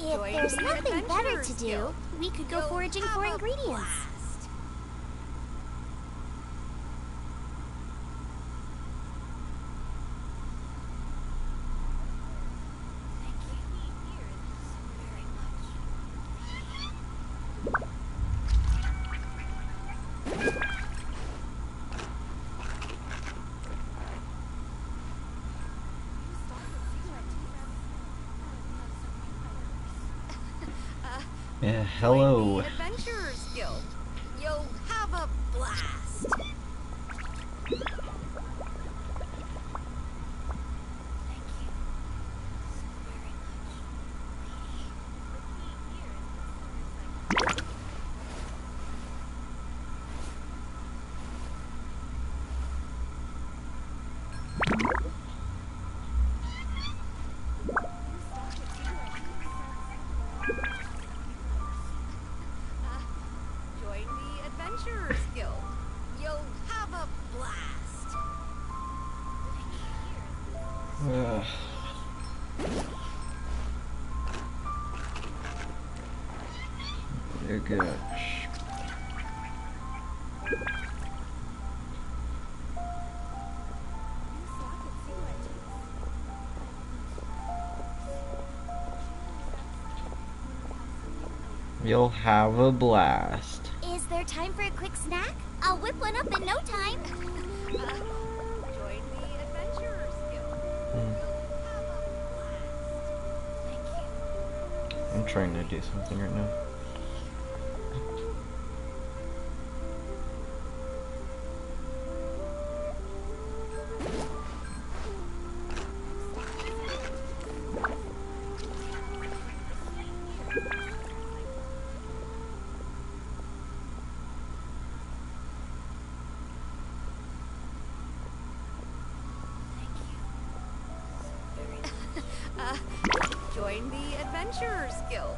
If there's nothing better to do, we could go foraging for ingredients. Yeah, hello. Adventurers Guild. You'll have a blast. Join the Adventurers Guild. You'll have a blast. Dear gosh. You'll have a blast. Is there time for a quick snack? I'll whip one up in no time. Join the Adventurers Guild. I'm trying to do something right now. Join the Adventurers Guild.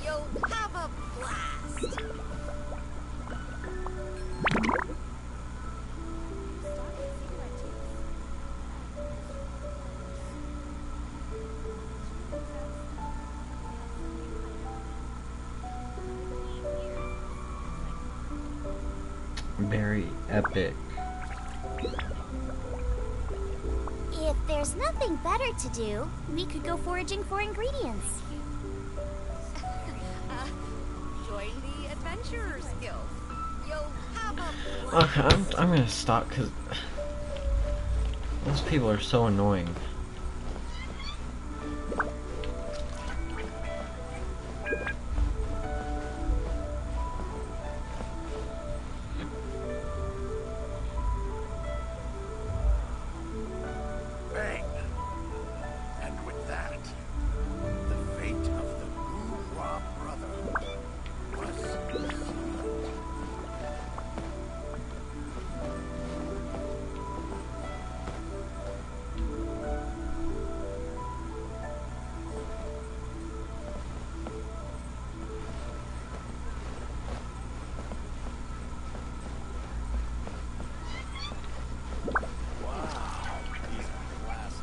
You'll have a blast. Very epic. If there's nothing better to do, we could go foraging for ingredients. Join the Adventurers Guild. You'll have a Okay, blast. I'm gonna stop because those people are so annoying. Bang! And with that, the fate of the Bourgeois Brotherhood was sealed. Wow, these are class.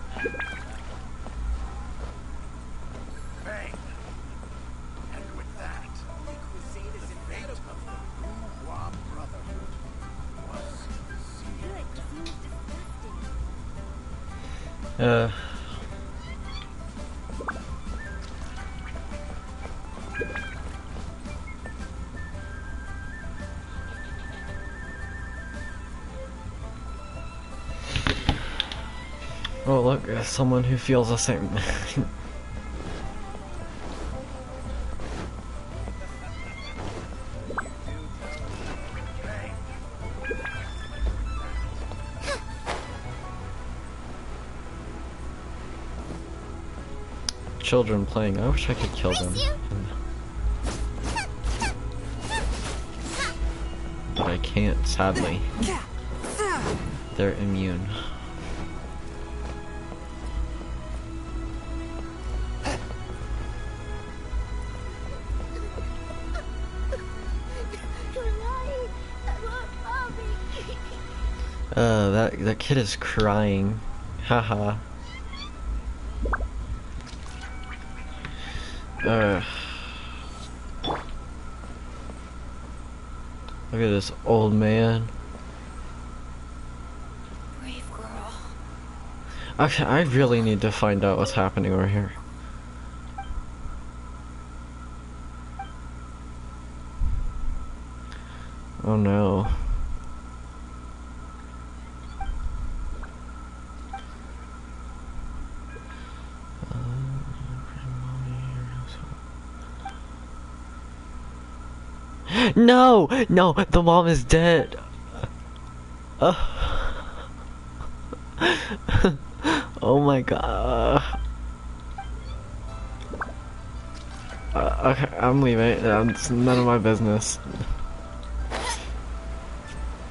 Bang! And with that, the fate of the Bourgeois Brotherhood was sealed. Oh look, there's someone who feels the same. Children playing. I wish I could kill them. But I can't, sadly. They're immune. That kid is crying. Haha. Look at this old man. Brave girl. Okay, I really need to find out what's happening over here. Oh no. No! No! The mom is dead! Oh my god. Okay, I'm leaving. It's none of my business.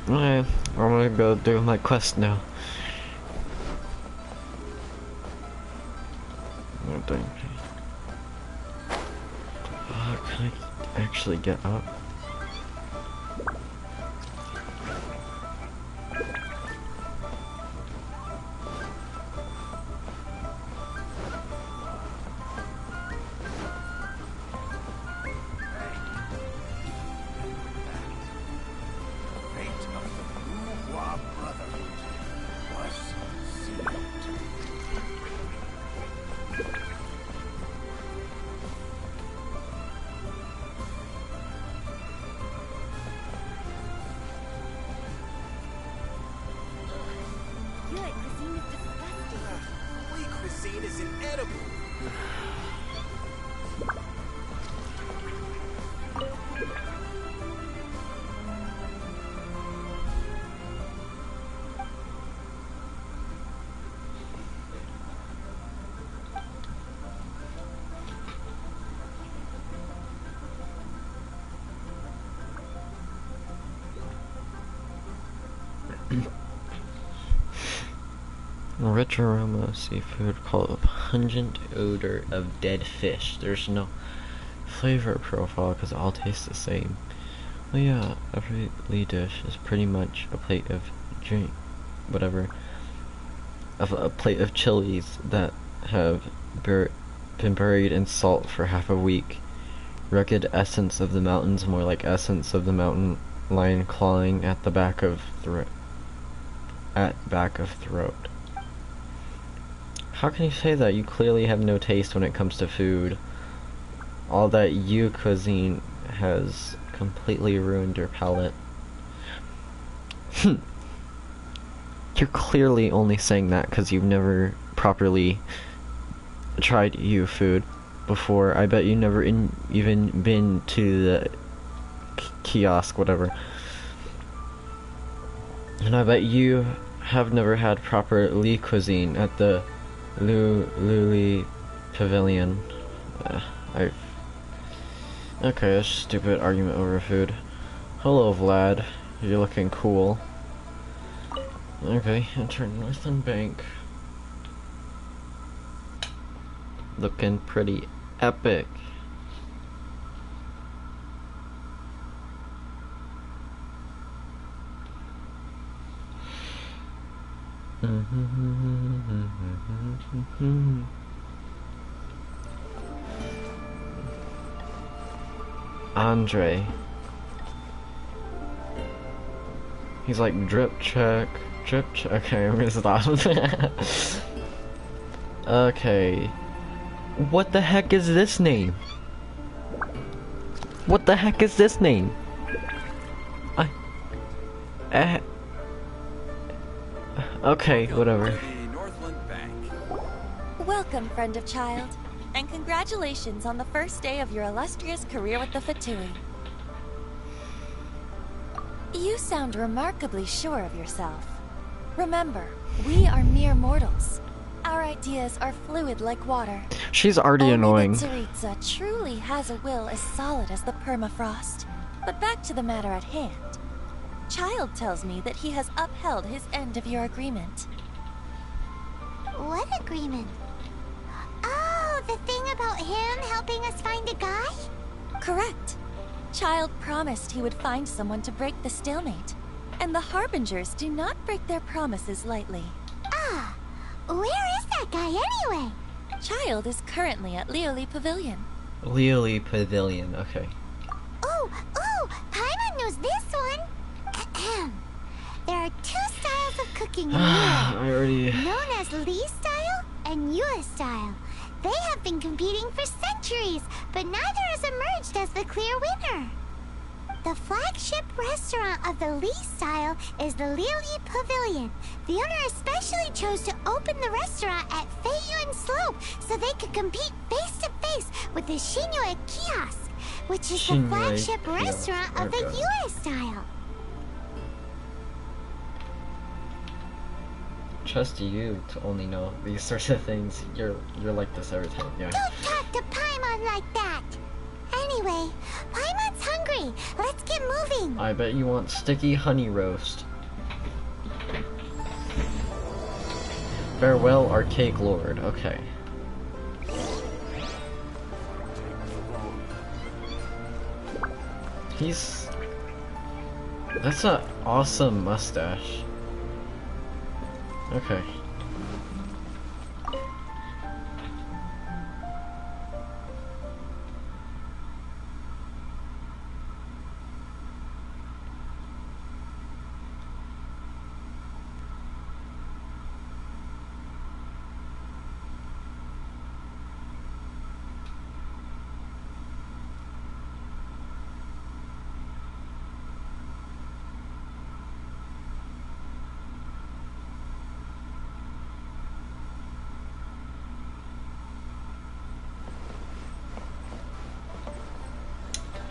Okay, I'm gonna go do my quest now. Oh, dang. Can I actually get up? Fate of the Wu Brotherhood was sealed. Good cuisine is disgusting. Weak cuisine is inedible. A rich aroma of seafood called a pungent odor of dead fish. There's no flavor profile because it all tastes the same. Well, yeah, every dish is pretty much a plate of a plate of chilies that have been buried in salt for half a week. Rugged essence of the mountains, more like essence of the mountain lion clawing at the back of throat. How can you say that? You clearly have no taste when it comes to food. All that you cuisine has completely ruined your palate. You're clearly only saying that because you've never properly tried you food before. I bet you never even been to the kiosk, whatever. And I bet you have never had proper Lee cuisine at the Luli Pavilion. Okay, that's a stupid argument over food. Hello, Vlad. You're looking cool. Okay, enter Northland Bank. Looking pretty epic. Andre. He's like drip check. Okay, I'm gonna stop. Okay. What the heck is this name? What the heck is this name? Okay, whatever. Welcome, friend of child, and congratulations on the first day of your illustrious career with the Fatui. You sound remarkably sure of yourself. Remember, we are mere mortals. Our ideas are fluid like water. She's already annoying. Only the Tsaritsa truly has a will as solid as the permafrost. But back to the matter at hand. Child tells me that he has upheld his end of your agreement. What agreement? Oh, the thing about him helping us find a guy? Correct. Child promised he would find someone to break the stalemate. And the Harbingers do not break their promises lightly. Ah, where is that guy anyway? Child is currently at Lioli Pavilion. Lily Pavilion, okay. Oh, Paimon knows this one. Ahem. There are two styles of cooking in I Liyue, already... known as Li style and Yue style. They have been competing for centuries, but neither has emerged as the clear winner. The flagship restaurant of the Li style is the Lily Pavilion. The owner especially chose to open the restaurant at Feiyuan Slope so they could compete face to face with the Shinue Kiosk, which is the Shinue flagship Kiosk, restaurant of the okay. Yue style. Trust you to only know these sorts of things. You're like this every time, yeah. Don't talk to Paimon like that! Anyway, Paimon's hungry. Let's get moving. I bet you want sticky honey roast. Farewell, Archaic Lord. Okay. He's... That's an awesome mustache. Okay.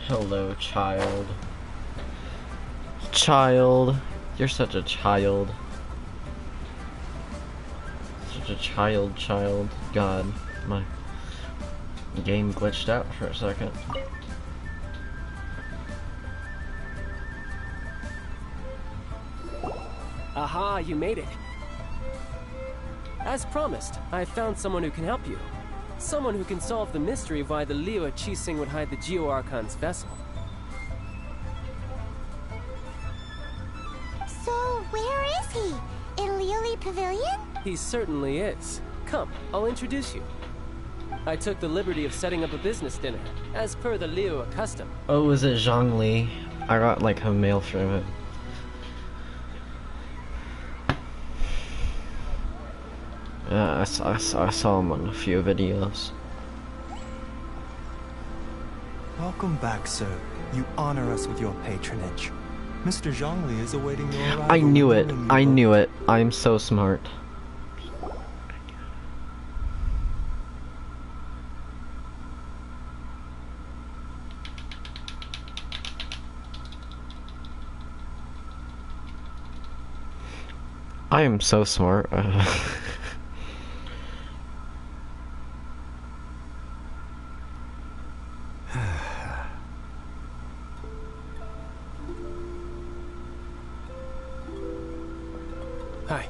Hello, child. Child. You're such a child. Such a child. God, my game glitched out for a second. Aha, you made it. As promised, I found someone who can help you. Someone who can solve the mystery of why the Liyue Qixing would hide the Geo Archon's vessel. So, where is he? In Lily Pavilion? He certainly is. Come, I'll introduce you. I took the liberty of setting up a business dinner, as per the Liyue custom. Oh, is it Zhongli? I got like a mail from it. Yeah, I saw him on a few videos. Welcome back, sir. You honor us with your patronage. Mr. Zhongli is awaiting your arrival. I knew it. willingly. I knew it. I'm so smart. I am so smart. Hi.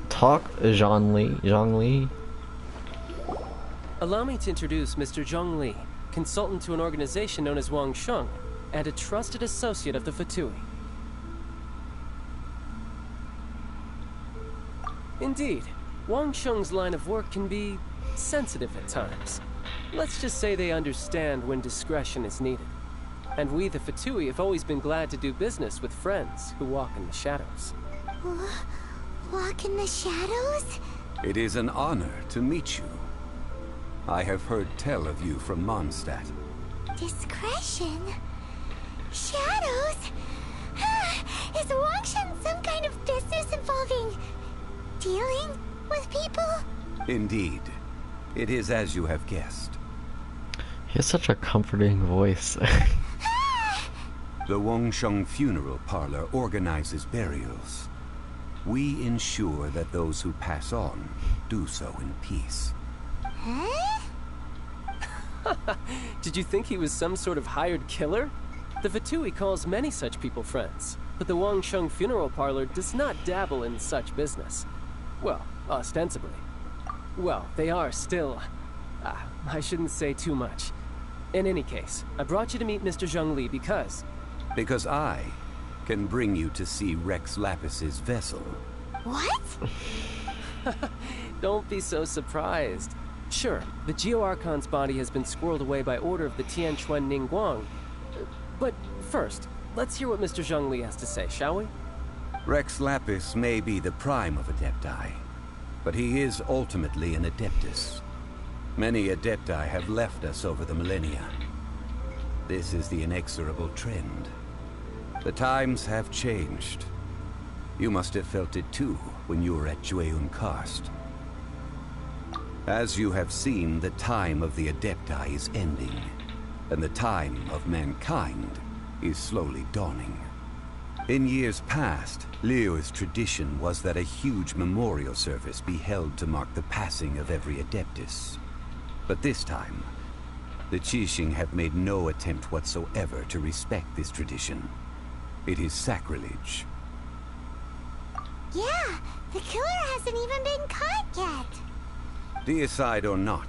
Talk, Zhongli. Allow me to introduce Mr. Zhong Li, consultant to an organization known as Wang Sheng, and a trusted associate of the Fatui. Indeed, Wang Sheng's line of work can be sensitive at times. Let's just say they understand when discretion is needed. And we, the Fatui, have always been glad to do business with friends who walk in the shadows. Walk in the shadows? It is an honor to meet you. I have heard tell of you from Mondstadt. Discretion? Shadows? Is Wangshan some kind of business involving dealing with people? Indeed. It is as you have guessed. He has such a comforting voice. The Wangsheng Funeral Parlor organizes burials. We ensure that those who pass on do so in peace. Huh? Did you think he was some sort of hired killer? The Fatui calls many such people friends, but the Wang Sheng Funeral Parlor does not dabble in such business. Well, ostensibly. Well, they are still... I shouldn't say too much. In any case, I brought you to meet Mr. Zhong Li because Because I can bring you to see Rex Lapis's vessel. What? Don't be so surprised. Sure, the Geo-Archon's body has been squirreled away by order of the Tianquan Ningguang. But first, let's hear what Mr. Zhongli has to say, shall we? Rex Lapis may be the prime of Adepti, but he is ultimately an Adeptus. Many Adepti have left us over the millennia. This is the inexorable trend. The times have changed. You must have felt it too when you were at Jueyun Karst. As you have seen, the time of the Adepti is ending, and the time of mankind is slowly dawning. In years past, Liyue's tradition was that a huge memorial service be held to mark the passing of every Adeptus. But this time, the Qixing have made no attempt whatsoever to respect this tradition. It is sacrilege. Yeah, the killer hasn't even been caught yet. Deicide or not,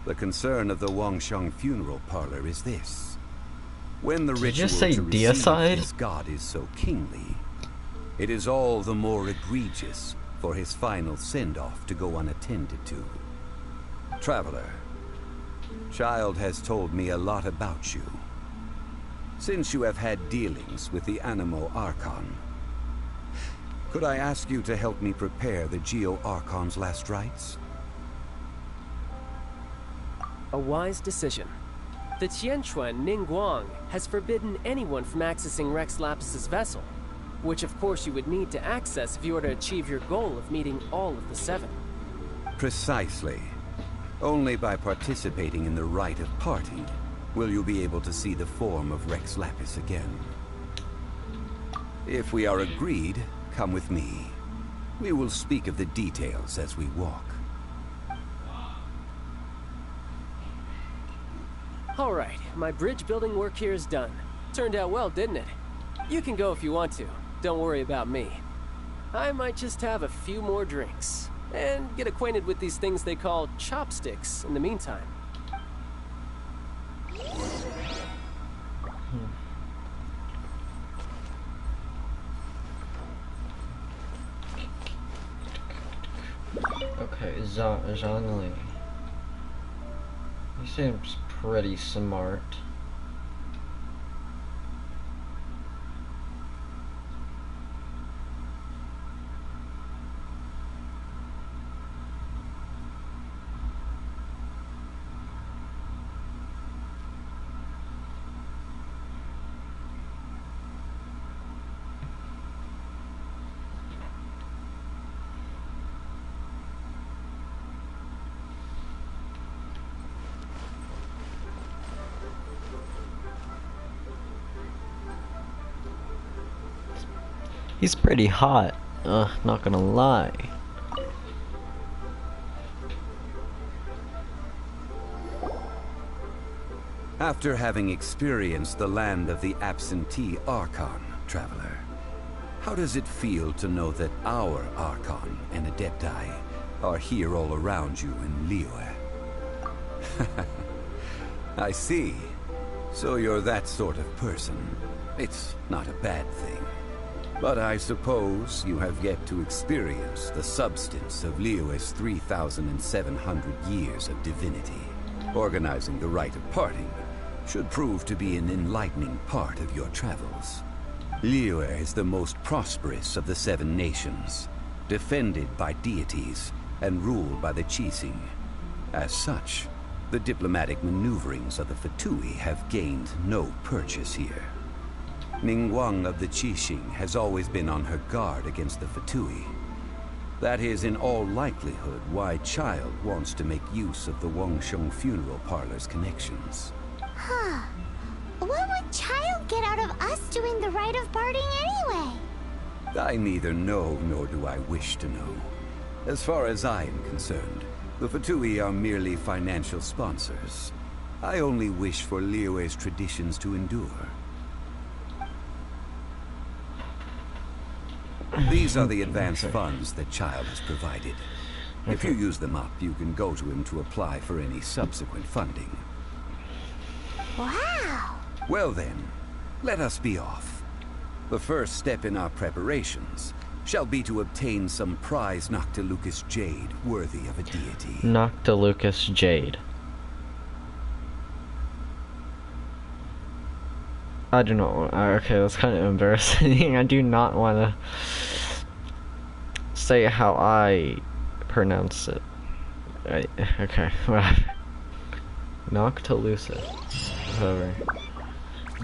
the concern of the Wangsheng funeral parlor is this. When the Did you ritual just say to receive deicide? this god is so kingly, it is all the more egregious for his final send-off to go unattended to. Traveler, Child has told me a lot about you. Since you have had dealings with the Animo Archon, could I ask you to help me prepare the Geo-Archon's last rites? A wise decision. The Tianquan Ningguang has forbidden anyone from accessing Rex Lapis's vessel, which of course you would need to access if you were to achieve your goal of meeting all of the seven. Precisely. Only by participating in the rite of parting will you be able to see the form of Rex Lapis again. If we are agreed, come with me. We will speak of the details as we walk. All right, my bridge building work here is done. Turned out well, didn't it? You can go if you want to. Don't worry about me. I might just have a few more drinks and get acquainted with these things they call chopsticks in the meantime. Okay, Zhongli. He seems pretty smart. He's pretty hot, not gonna lie. After having experienced the land of the absentee Archon, Traveler, how does it feel to know that our Archon and Adepti are here all around you in Liyue? I see. So you're that sort of person. It's not a bad thing. But I suppose you have yet to experience the substance of Liyue's 3,700 years of divinity. Organizing the rite of parting should prove to be an enlightening part of your travels. Liyue is the most prosperous of the 7 nations, defended by deities and ruled by the Qixing. As such, the diplomatic maneuverings of the Fatui have gained no purchase here. Ningguang of the Qixing has always been on her guard against the Fatui. That is in all likelihood why Child wants to make use of the Wangsheng funeral parlor's connections. Huh. What would Child get out of us doing the rite of parting anyway? I neither know nor do I wish to know. As far as I am concerned, the Fatui are merely financial sponsors. I only wish for Liyue's traditions to endure. These are the advance funds that Child has provided. If you use them up, you can go to him to apply for any subsequent funding. Wow! Well then, let us be off. The first step in our preparations shall be to obtain some prize Noctilucous jade worthy of a deity. Noctilucous jade. I do not want. Okay, that's kind of embarrassing. I do not want to say how I pronounce it. Okay, whatever. Noctilucous. Whatever.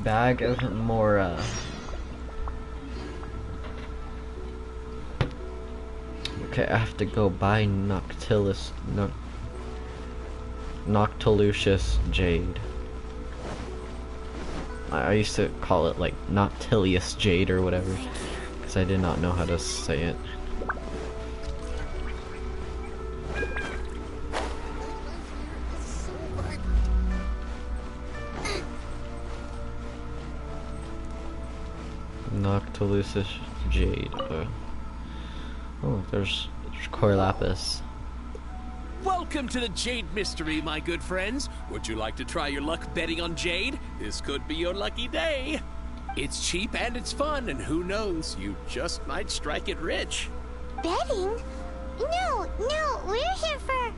Bag of Mora. Okay, I have to go buy Noctilucous jade. I used to call it like Noctilius jade or whatever, because I did not know how to say it. Noctilucous jade. Oh, there's Koi Lapis. Welcome to the Jade Mystery, my good friends. Would you like to try your luck betting on Jade? This could be your lucky day. It's cheap and it's fun, and who knows, you just might strike it rich. Betting? No, we're here for...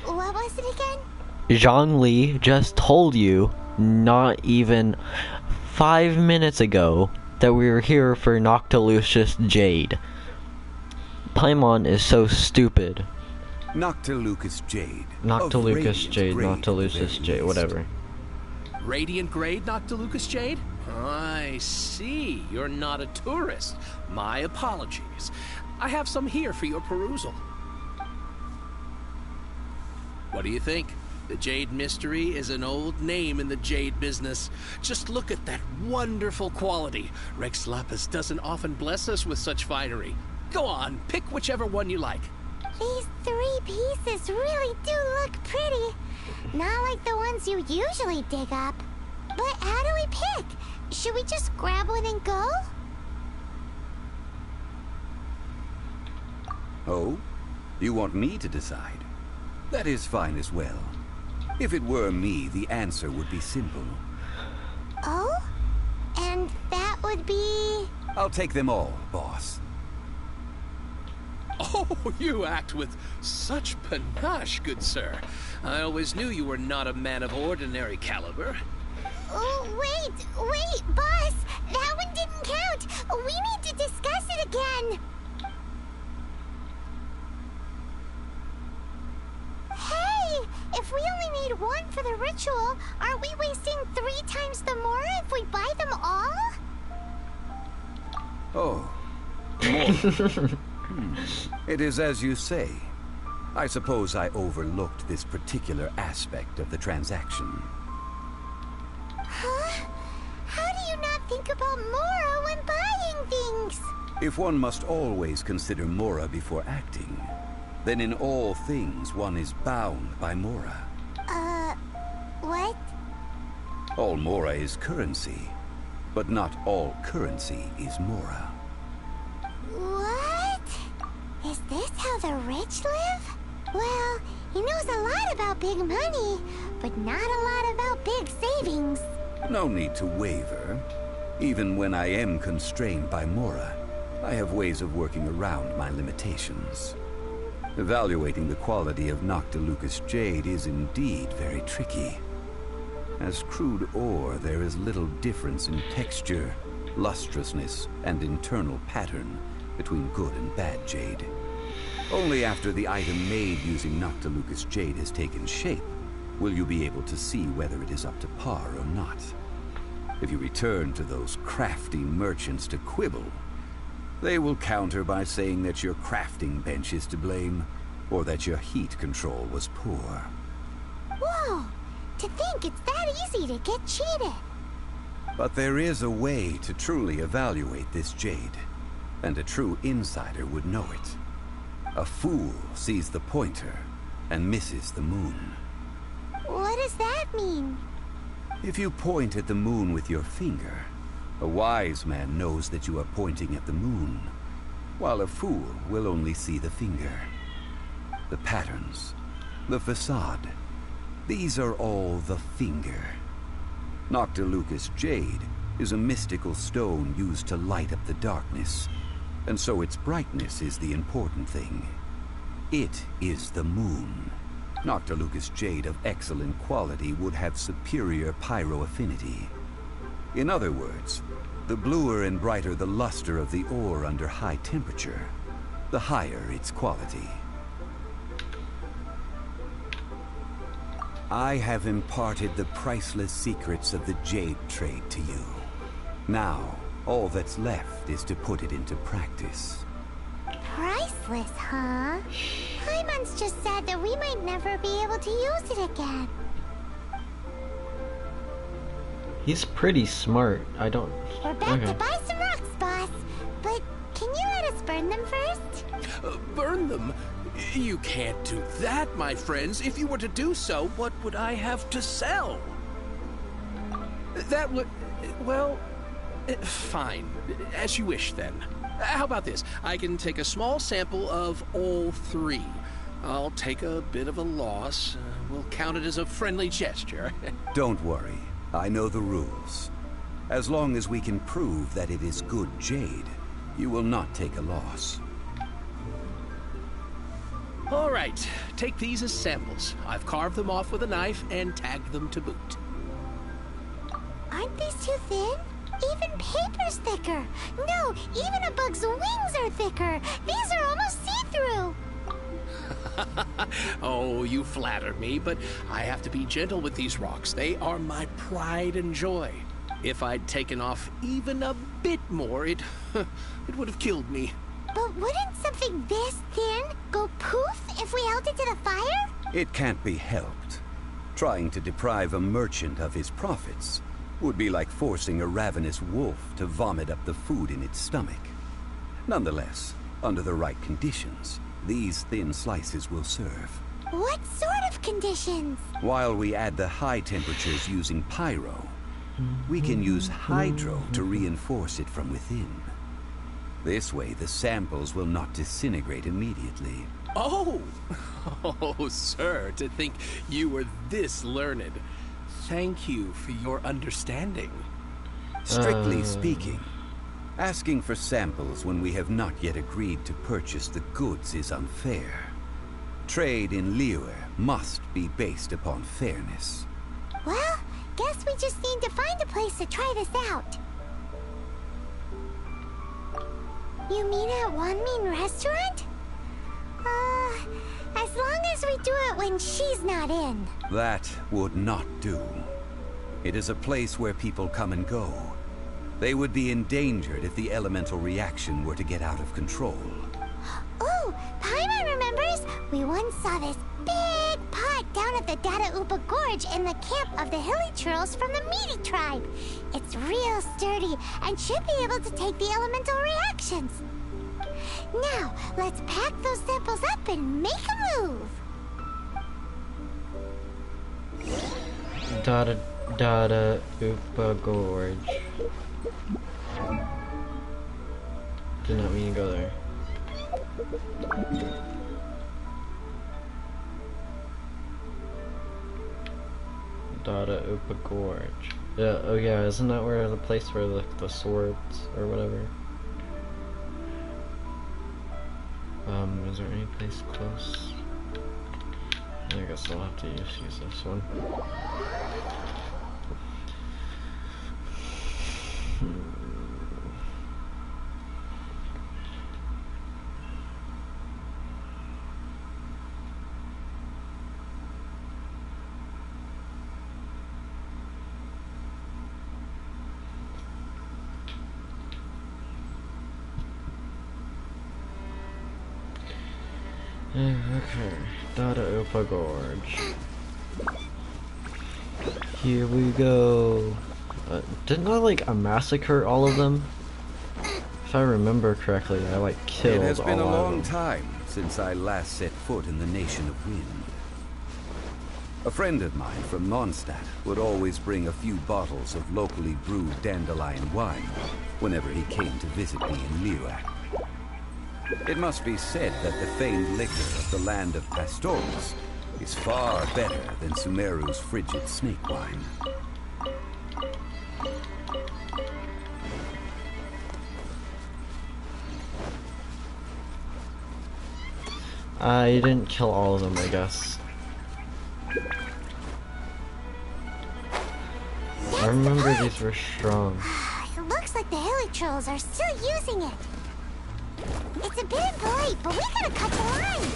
what was it again? Zhongli just told you, not even 5 minutes ago, that we were here for Noctilucous jade. Paimon is so stupid. Noctilucous jade. Noctilucous jade, Noctilucous jade, whatever. Radiant grade Noctilucous jade? I see. You're not a tourist. My apologies. I have some here for your perusal. What do you think? The Jade Mystery is an old name in the jade business. Just look at that wonderful quality. Rex Lapis doesn't often bless us with such finery. Go on, pick whichever one you like. These 3 pieces really do look pretty. Not like the ones you usually dig up. But how do we pick? Should we just grab one and go? Oh? You want me to decide? That is fine as well. If it were me, the answer would be simple. Oh? And that would be... I'll take them all, boss. Oh, you act with such panache, good sir. I always knew you were not a man of ordinary caliber. Oh, wait, boss! That one didn't count! We need to discuss it again! Hey! If we only need 1 for the ritual, aren't we wasting 3 times the more if we buy them all? Oh. More. It is as you say. I suppose I overlooked this particular aspect of the transaction. Huh? How do you not think about Mora when buying things? If one must always consider Mora before acting, then in all things one is bound by Mora. What? All Mora is currency, but not all currency is Mora. What? Is this how the rich live? Well, he knows a lot about big money, but not a lot about big savings. No need to waver. Even when I am constrained by Mora, I have ways of working around my limitations. Evaluating the quality of Noctilucous jade is indeed very tricky. As crude ore, there is little difference in texture, lustrousness, and internal pattern between good and bad jade. Only after the item made using Noctilucous jade has taken shape will you be able to see whether it is up to par or not. If you return to those crafty merchants to quibble, they will counter by saying that your crafting bench is to blame, or that your heat control was poor. Whoa! To think it's that easy to get cheated. But there is a way to truly evaluate this jade, and a true insider would know it. A fool sees the pointer and misses the moon. What does that mean? If you point at the moon with your finger, a wise man knows that you are pointing at the moon, while a fool will only see the finger. The patterns, the facade, these are all the finger. Noctilucous jade is a mystical stone used to light up the darkness, and so its brightness is the important thing. It is the moon. Noctilucous jade of excellent quality would have superior pyro affinity. In other words, the bluer and brighter the luster of the ore under high temperature, the higher its quality. I have imparted the priceless secrets of the jade trade to you. Now, all that's left is to put it into practice. Priceless, huh? Paimon's just said that we might never be able to use it again. He's pretty smart. I don't... We're back to buy some rocks, boss. But can you let us burn them first? Burn them? You can't do that, my friends. If you were to do so, what would I have to sell? That would... well... fine. As you wish, then. How about this? I can take a small sample of all three. I'll take a bit of a loss. We'll count it as a friendly gesture. Don't worry. I know the rules. As long as we can prove that it is good jade, you will not take a loss. All right. Take these as samples. I've carved them off with a knife and tagged them to boot. Aren't these too thin? Even paper's thicker. No, even a bug's wings are thicker. These are almost see-through. Oh, you flatter me, but I have to be gentle with these rocks. They are my pride and joy. If I'd taken off even a bit more, it would have killed me. But wouldn't something this thin go poof if we held it to the fire? It can't be helped. Trying to deprive a merchant of his profits would be like forcing a ravenous wolf to vomit up the food in its stomach. Nonetheless, under the right conditions, these thin slices will serve. What sort of conditions? While we add the high temperatures using pyro, we can use hydro to reinforce it from within. This way, the samples will not disintegrate immediately. Oh! Oh, sir, to think you were this learned. Thank you for your understanding. Strictly speaking, asking for samples when we have not yet agreed to purchase the goods is unfair. Trade in Liyue must be based upon fairness. Well, guess we just need to find a place to try this out. You mean at Wanmin Restaurant? As long as we do it when she's not in. That would not do. It is a place where people come and go. They would be endangered if the elemental reaction were to get out of control. Oh, Paimon remembers! We once saw this big pot down at the Dada Upa Gorge in the camp of the Hilly Churls from the Meaty tribe. It's real sturdy and should be able to take the elemental reactions. Now, let's pack those samples up and make a move. Dada Upa Gorge. Did not mean to go there. Dada Upa Gorge. Yeah, oh yeah, isn't that where the place where the swords or whatever? Is there any place close? I guess I'll have to use this one. Okay, Dada Upa Gorge. Here we go. Didn't I like massacre all of them? If I remember correctly, I like killed all of them. It has been a long time since I last set foot in the Nation of Wind. A friend of mine from Mondstadt would always bring a few bottles of locally brewed dandelion wine whenever he came to visit me in Liyue. It must be said that the famed liquor of the land of Pastores is far better than Sumeru's frigid snake wine. I didn't kill all of them, I guess. I remember these were strong. It looks like the hilly trolls are still using it. It's a bit impolite, but we gotta cut the line.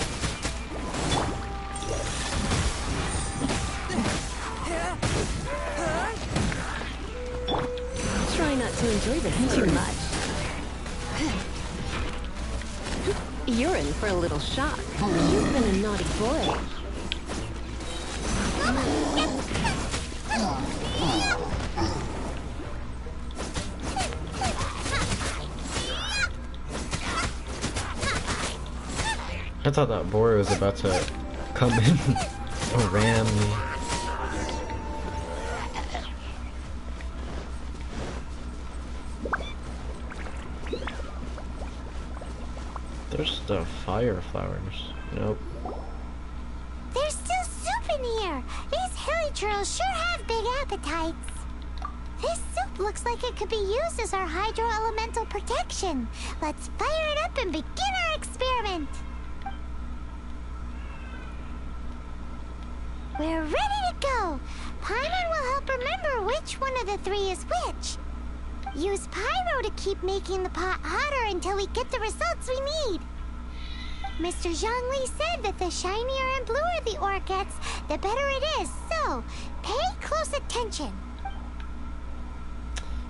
Try not to enjoy this too much. You're in for a little shock. You've been a naughty boy. I thought that boar was about to come in and ram me. There's the fire flowers. Nope. There's still soup in here. These hilly trolls sure have big appetites. This soup looks like it could be used as our hydro-elemental protection. Let's fire it up and begin our experiment. We're ready to go. Paimon will help remember which one of the three is which. Use pyro to keep making the pot hotter until we get the results we need. Mr. Zhongli said that the shinier and bluer the ore gets, the better it is. So, pay close attention.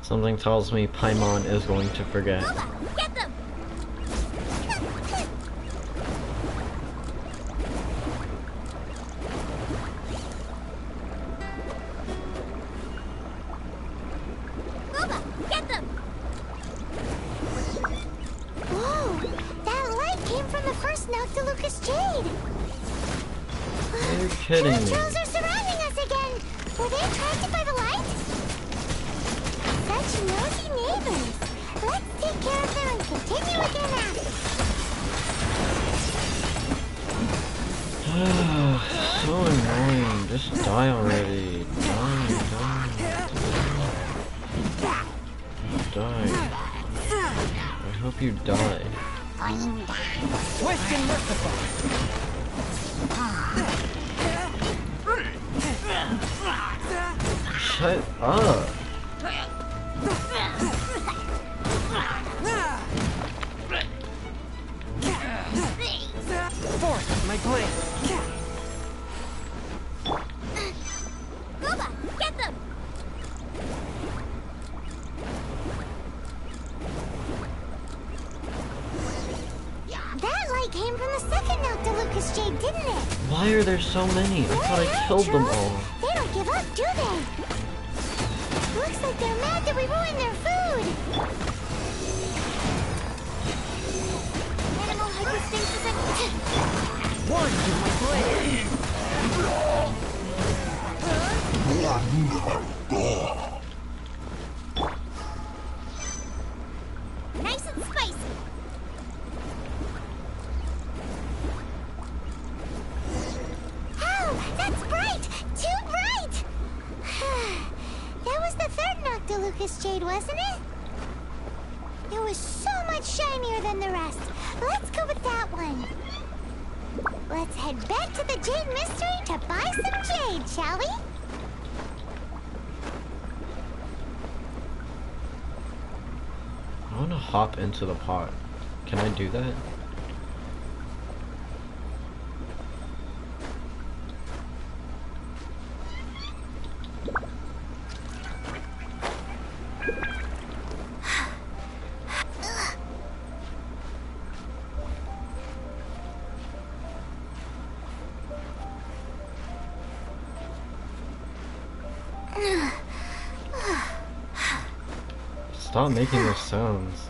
Something tells me Paimon is going to forget. Get them! Get them! Whoa! That light came from the first Noctilucous Jade! Are you kidding me? Trolls are surrounding us again! Were they attracted by the light? Such nosy neighbors! Let's take care of them and continue again after. So annoying. Just die already. Die. I hope you die. Swift and merciful. Shut up. Force my blade. Gooba, get them! That light came from the second Noctilucous Jade, didn't it? Why are there so many? I thought I killed them all. They don't give up, do they? Looks like they're mad that we ruined their food. Animal hypostasis and... One to my blade. Nice and spicy. Oh, that's bright! Too bright! That was the third Noctilucous Jade, wasn't it? It was so much shinier than the rest. Let's go with that one. Let's head back to the Jade Mystery to buy some jade, shall we? I want to hop into the pot. Can I do that? Stop making those sounds.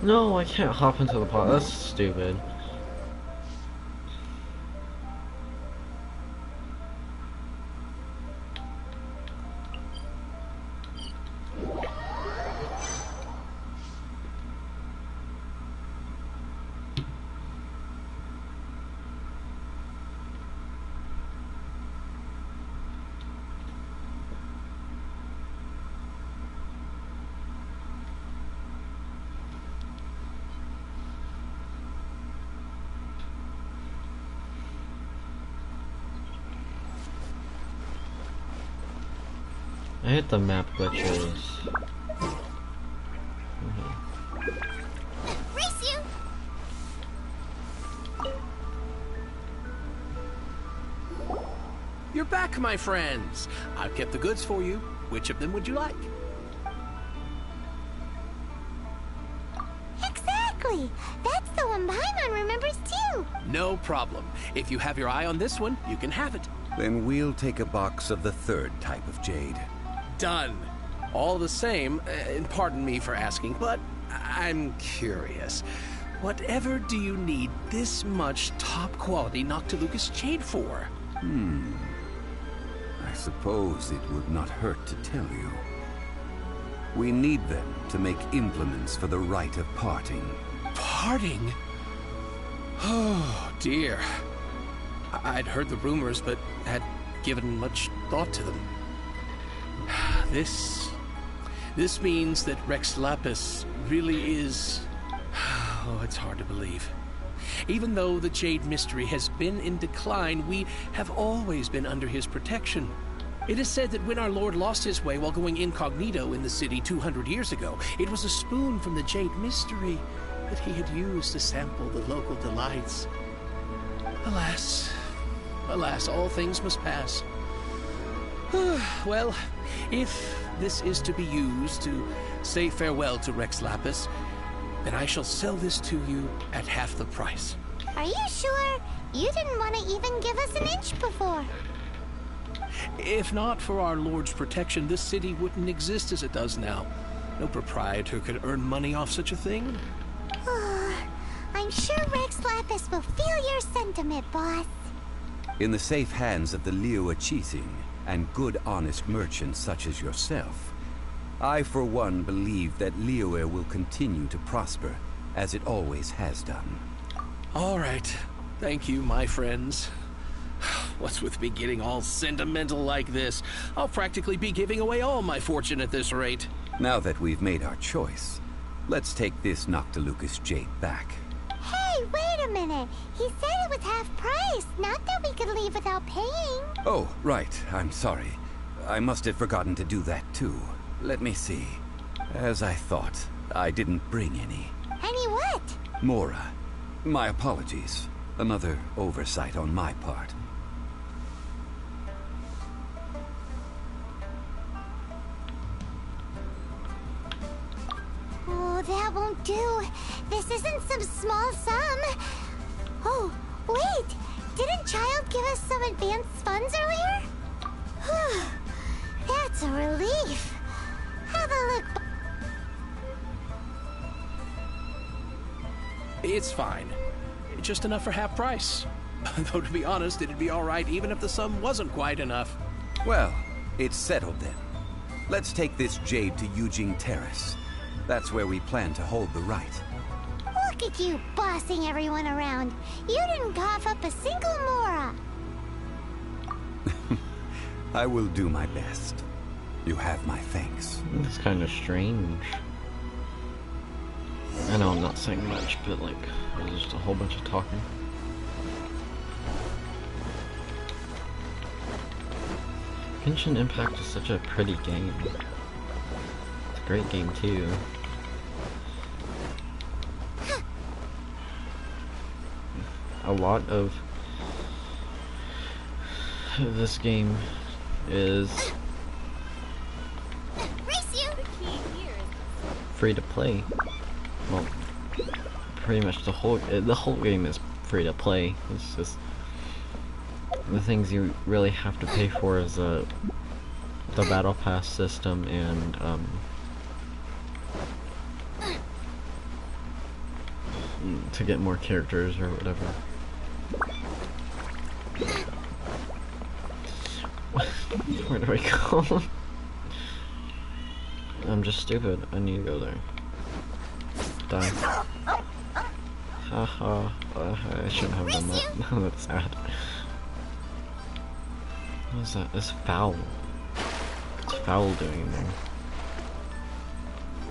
No, I can't hop into the pot. That's stupid. I hate the map glitches. Race you! You're back, my friends. I've kept the goods for you. Which of them would you like? Exactly! That's the one Paimon remembers too! No problem. If you have your eye on this one, you can have it. Then we'll take a box of the third type of jade. Done. All the same, and pardon me for asking, but I'm curious. Whatever do you need this much top-quality Noctilucous jade for? I suppose it would not hurt to tell you. We need them to make implements for the rite of parting. Parting? Oh, dear. I'd heard the rumors, but had given much thought to them. This means that Rex Lapis really is... Oh, it's hard to believe. Even though the Jade Mystery has been in decline, we have always been under his protection. It is said that when our Lord lost his way while going incognito in the city 200 years ago, it was a spoon from the Jade Mystery that he had used to sample the local delights. Alas, all things must pass. Well, if this is to be used to say farewell to Rex Lapis, then I shall sell this to you at half the price. Are you sure? You didn't want to even give us an inch before. If not for our Lord's protection, this city wouldn't exist as it does now. No proprietor could earn money off such a thing. I'm sure Rex Lapis will feel your sentiment, boss. In the safe hands of the Liyue Qixing and good honest merchants such as yourself, I for one believe that Liyue will continue to prosper as it always has done. All right. Thank you, my friends. What's with me getting all sentimental like this? I'll practically be giving away all my fortune at this rate. Now that we've made our choice, let's take this Noctilucous jade back. Hey, wait a minute. He said it was half price, not that we could leave without paying. Oh, right. I'm sorry. I must have forgotten to do that too. Let me see. As I thought, I didn't bring any. Any what? Mora. My apologies. Another oversight on my part. Oh, that won't do. This isn't some small sum. Oh, wait. Didn't Child give us some advanced funds earlier? Whew. That's a relief. Have a look. It's fine. Just enough for half price. Though to be honest, it'd be all right even if the sum wasn't quite enough. Well, it's settled then. Let's take this jade to Yujing Terrace. That's where we plan to hold the rite. Look at you bossing everyone around. You didn't cough up a single Mora. I will do my best. You have my thanks. It's kind of strange. I know I'm not saying much, but like, there's just a whole bunch of talking. Genshin Impact is such a pretty game. It's a great game too. A lot of this game is free to play. Well, pretty much the whole game is free to play. It's just the things you really have to pay for is the battle pass system and to get more characters or whatever. Where do I go? I'm just stupid. I need to go there. Die. Haha. I shouldn't have done that. That's sad. What is that? It's foul. It's foul doing there.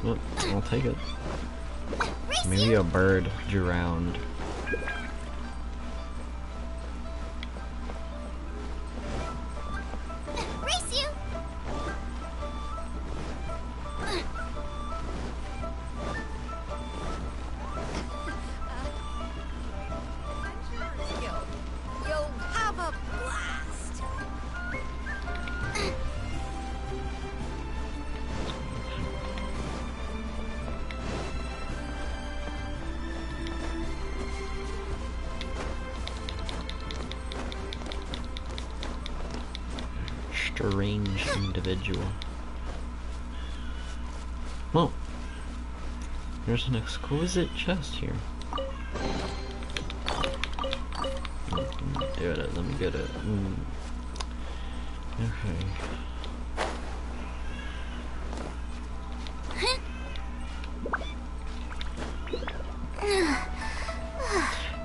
Well, I'll take it. Maybe a bird drowned. strange individual. Well, there's an exquisite chest here. Let me get it. Okay.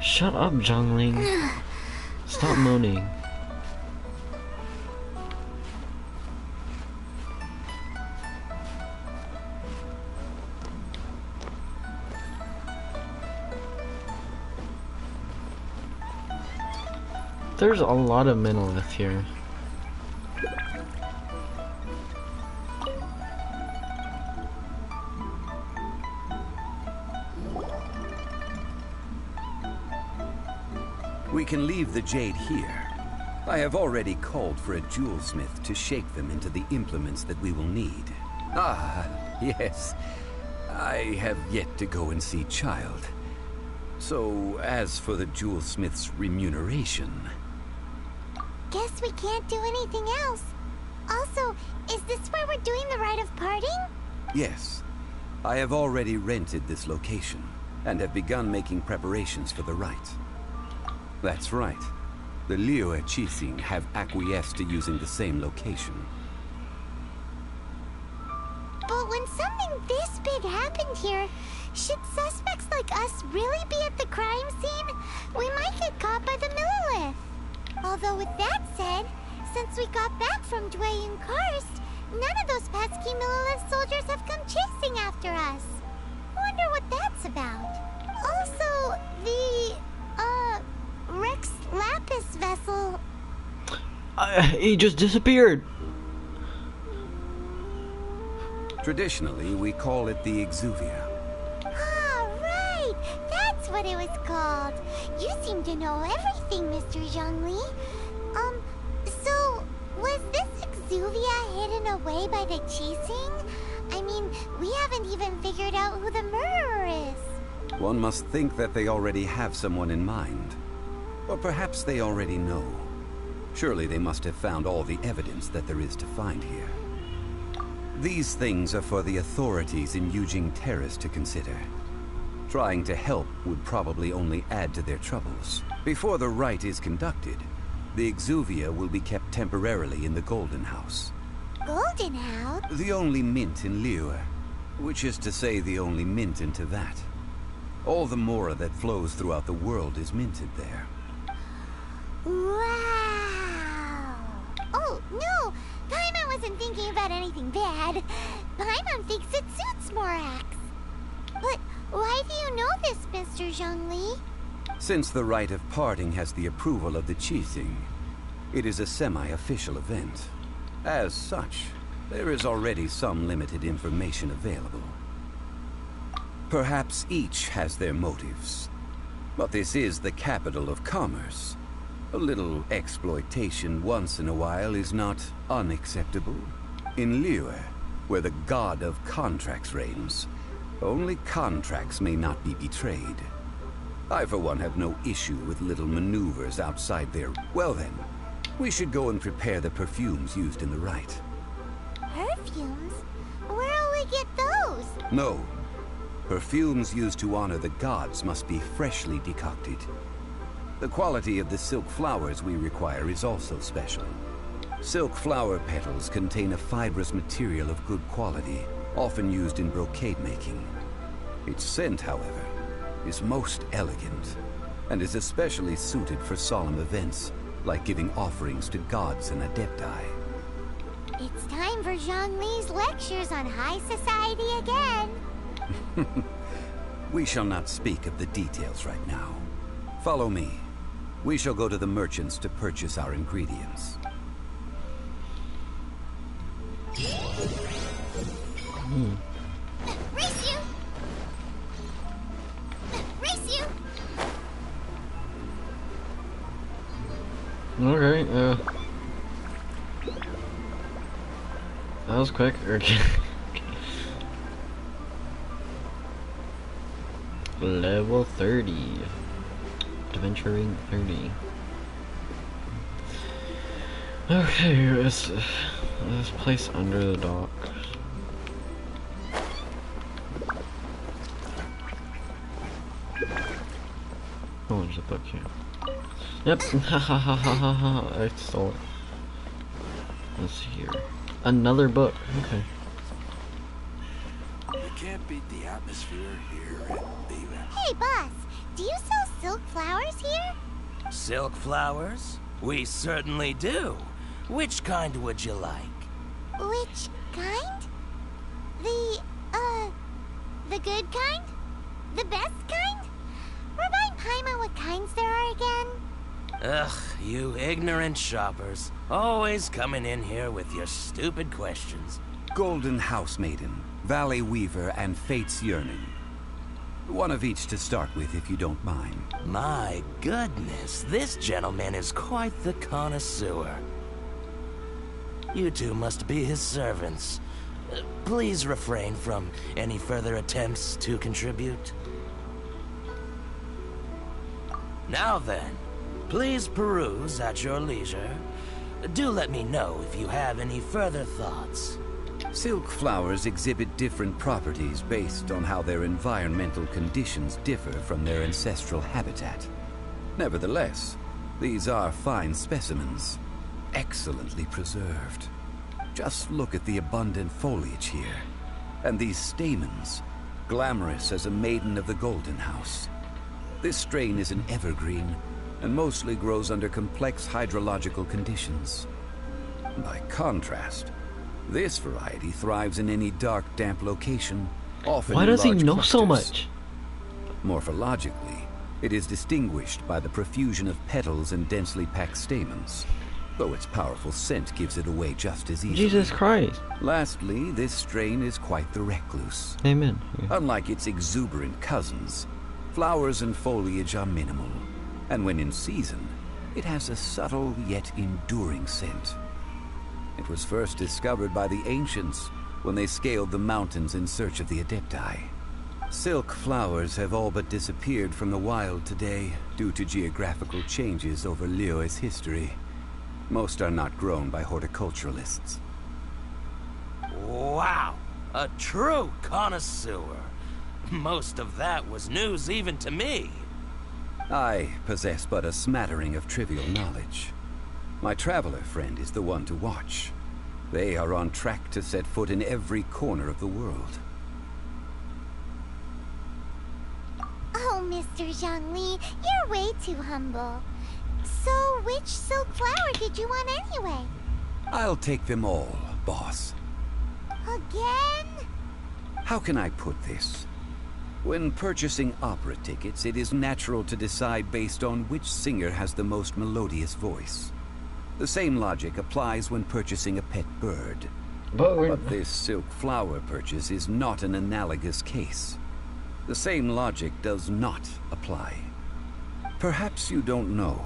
Shut up, Zhongling. Stop moaning. There's a lot of monolith here. We can leave the jade here. I have already called for a jewelsmith to shape them into the implements that we will need. Ah, yes. I have yet to go and see Child. So, as for the jewelsmith's remuneration... Guess we can't do anything else. Also, is this where we're doing the rite of parting? Yes. I have already rented this location, and have begun making preparations for the rite. That's right. The Liyue Qixing have acquiesced to using the same location. But when something this big happened here, should suspects like us really be at the crime scene? We might get caught by the Millilith. Although with that said, since we got back from Dwayne Karst, none of those pesky Millilith soldiers have come chasing after us. Wonder what that's about. Also, the, Rex Lapis vessel... He just disappeared! Traditionally, we call it the Exuvia. Ah, right! That's what it was called. You seem to know everything, Mr. Zhongli. So, was this Exuvia hidden away by the Qixing? I mean, we haven't even figured out who the murderer is. One must think that they already have someone in mind. Or perhaps they already know. Surely they must have found all the evidence that there is to find here. These things are for the authorities in Yujing Terrace to consider. Trying to help would probably only add to their troubles. Before the rite is conducted, the Exuvia will be kept temporarily in the Golden House. Golden House? The only mint in Liyue, which is to say the only mint in Teyvat. All the mora that flows throughout the world is minted there. Wow! Oh, no! Paimon wasn't thinking about anything bad. Paimon thinks it suits Morax. But why do you know this, Mr. Zhongli? Since the rite of parting has the approval of the Qixing, it is a semi-official event. As such, there is already some limited information available. Perhaps each has their motives. But this is the capital of commerce. A little exploitation once in a while is not unacceptable. In Liyue, where the god of contracts reigns, only contracts may not be betrayed. I, for one, have no issue with little maneuvers outside their... Well then, we should go and prepare the perfumes used in the rite. Perfumes? Where'll we get those? No. Perfumes used to honor the gods must be freshly decocted. The quality of the silk flowers we require is also special. Silk flower petals contain a fibrous material of good quality, often used in brocade making. Its scent, however, is most elegant, and is especially suited for solemn events, like giving offerings to gods and adepti. It's time for Zhongli's lectures on high society again. We shall not speak of the details right now. Follow me. We shall go to the merchants to purchase our ingredients. Race you! Race you! Okay, that was quick. Okay. Level 30. Adventuring 30. Okay, it's this place under the dock. Oh, there's a book here. Yep, ha ha ha ha ha ha. I stole it. Let's see here. Another book. Okay. You can't beat the atmosphere here at the... Hey, boss, do you sell silk flowers here? Silk flowers? We certainly do. Which kind would you like? Which kind? The good kind? The best kind? Remind Paimon what kinds there are again. Ugh, you ignorant shoppers. Always coming in here with your stupid questions. Golden House Maiden, Valley Weaver, and Fate's Yearning. One of each to start with, if you don't mind. My goodness, this gentleman is quite the connoisseur. You two must be his servants. Please refrain from any further attempts to contribute. Now then, please peruse at your leisure. Do let me know if you have any further thoughts. Silk flowers exhibit different properties based on how their environmental conditions differ from their ancestral habitat. Nevertheless, these are fine specimens, excellently preserved. Just look at the abundant foliage here, and these stamens, glamorous as a maiden of the Golden House. This strain is an evergreen, and mostly grows under complex hydrological conditions. By contrast, this variety thrives in any dark, damp location, often Why in does he large know so clusters. much? Morphologically, it is distinguished by the profusion of petals and densely packed stamens, though its powerful scent gives it away just as easily. Jesus Christ. Lastly, this strain is quite the recluse. Amen. Unlike its exuberant cousins, flowers and foliage are minimal, and when in season, it has a subtle yet enduring scent. It was first discovered by the ancients when they scaled the mountains in search of the Adepti. Silk flowers have all but disappeared from the wild today due to geographical changes over Liyue's history. Most are not grown by horticulturalists. Wow! A true connoisseur. Most of that was news even to me. I possess but a smattering of trivial knowledge. My traveler friend is the one to watch. They are on track to set foot in every corner of the world. Oh, Mr. Zhongli, you're way too humble. So, which silk flower did you want anyway? I'll take them all, boss. Again? How can I put this? When purchasing opera tickets, it is natural to decide based on which singer has the most melodious voice. The same logic applies when purchasing a pet bird. But this silk flower purchase is not an analogous case. The same logic does not apply. Perhaps you don't know.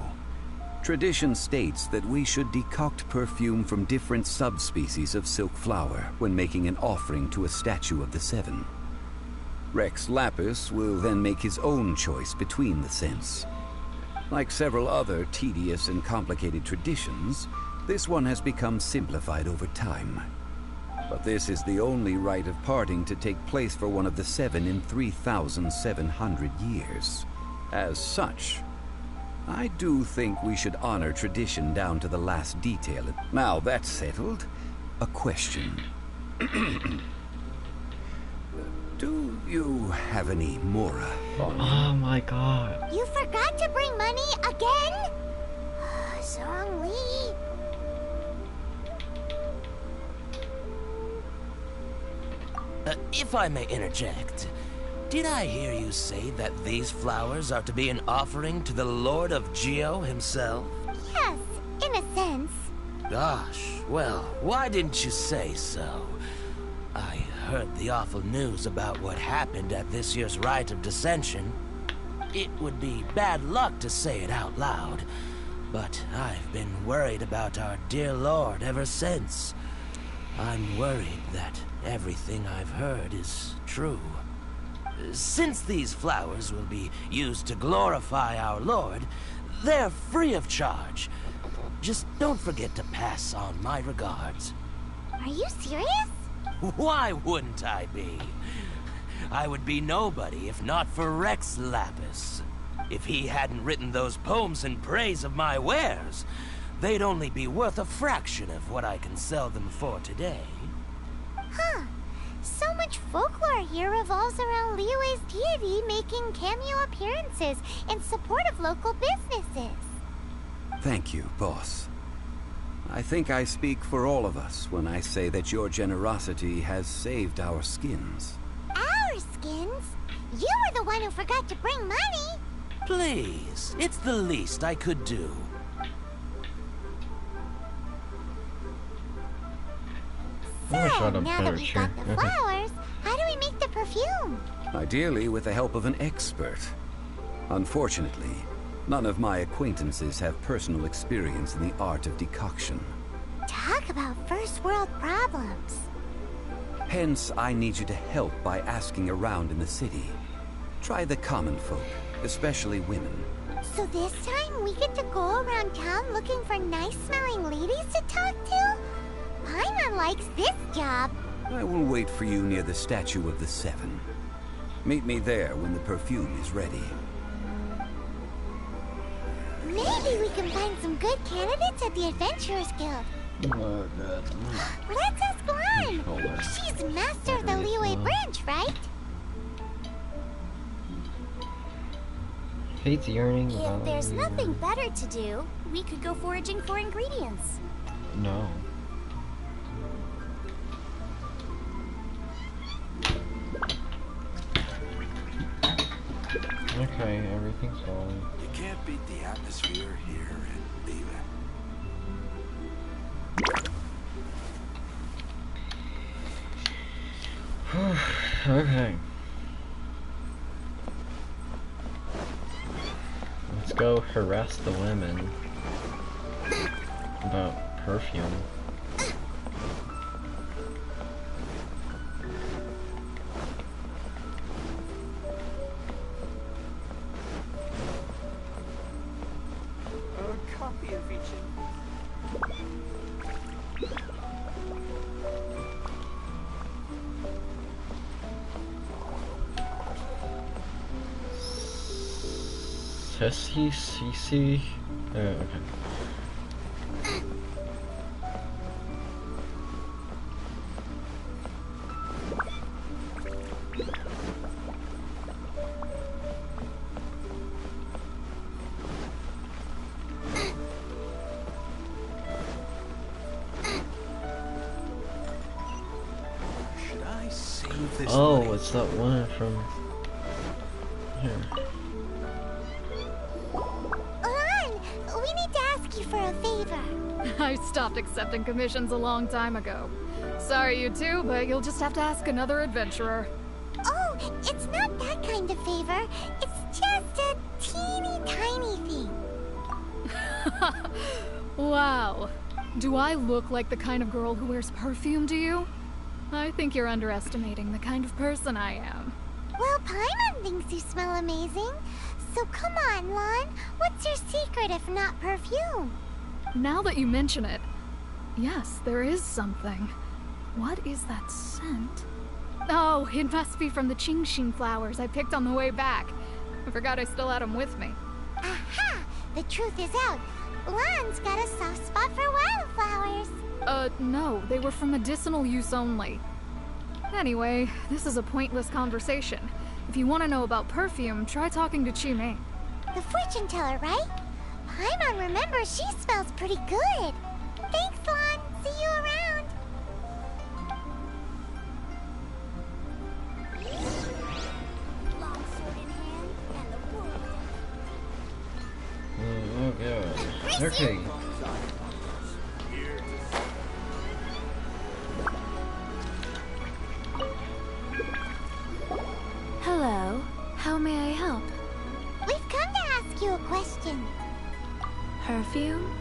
Tradition states that we should decoct perfume from different subspecies of silk flower when making an offering to a statue of the Seven. Rex Lapis will then make his own choice between the scents. Like several other tedious and complicated traditions, this one has become simplified over time. But this is the only rite of parting to take place for one of the Seven in 3,700 years. As such, I do think we should honor tradition down to the last detail. Now that's settled, a question. Do you have any Mora on you? Oh my god. You forgot to bring money again? Zhongli. If I may interject, did I hear you say that these flowers are to be an offering to the Lord of Geo himself? Yes, in a sense. Gosh, well, why didn't you say so? I heard the awful news about what happened at this year's Rite of Dissension. It would be bad luck to say it out loud, but I've been worried about our dear Lord ever since. I'm worried that everything I've heard is true. Since these flowers will be used to glorify our Lord, They're free of charge. Just don't forget to pass on my regards. Are you serious? Why wouldn't I be? I would be nobody if not for Rex Lapis. If he hadn't written those poems in praise of my wares, they'd only be worth a fraction of what I can sell them for today. Huh. So much folklore here revolves around Liyue's deity making cameo appearances in support of local businesses. Thank you, boss. I think I speak for all of us when I say that your generosity has saved our skins. Our skins? You were the one who forgot to bring money. Please, it's the least I could do. So, now that we've got the flowers, how do we make the perfume? Ideally with the help of an expert. Unfortunately, none of my acquaintances have personal experience in the art of decoction. Talk about first world problems. Hence, I need you to help by asking around in the city. Try the common folk, especially women. So this time we get to go around town looking for nice-smelling ladies to talk to? Paimon likes this job. I will wait for you near the Statue of the Seven. Meet me there when the perfume is ready. Maybe we can find some good candidates at the Adventurers Guild. Oh, God. Let's ask Lan. She's master of the Liyue branch, right? Fate's yearning. If there's nothing better to do, we could go foraging for ingredients. No. Okay, everything's fine. You can't beat the atmosphere here and leave it. Okay. Let's go harass the women about perfume. Copy of each. Tessie, CC. Okay. Should I save this? Oh, it's that one from here. We need to ask you for a favor. I stopped accepting commissions a long time ago. Sorry, you two, but you'll just have to ask another adventurer. Oh, it's not that kind of favor. It's just a teeny tiny thing. Wow. Do I look like the kind of girl who wears perfume to you? I think you're underestimating the kind of person I am. Well, Paimon thinks you smell amazing. So come on, Lan. What's your secret if not perfume? Now that you mention it, yes, there is something. What is that scent? Oh, it must be from the Genshin flowers I picked on the way back. I forgot I still had them with me. Aha! The truth is out. Lan's got a soft spot for wildflowers. No, they were for medicinal use only. Anyway, this is a pointless conversation. If you want to know about perfume, try talking to Chimei. The fortune teller, right? Paimon remembers she smells pretty good. Thanks, Lan. See you around. Long sword in hand, and the world. Oh god. Okay. Hello. How may I help? We've come to ask you a question. Perfume?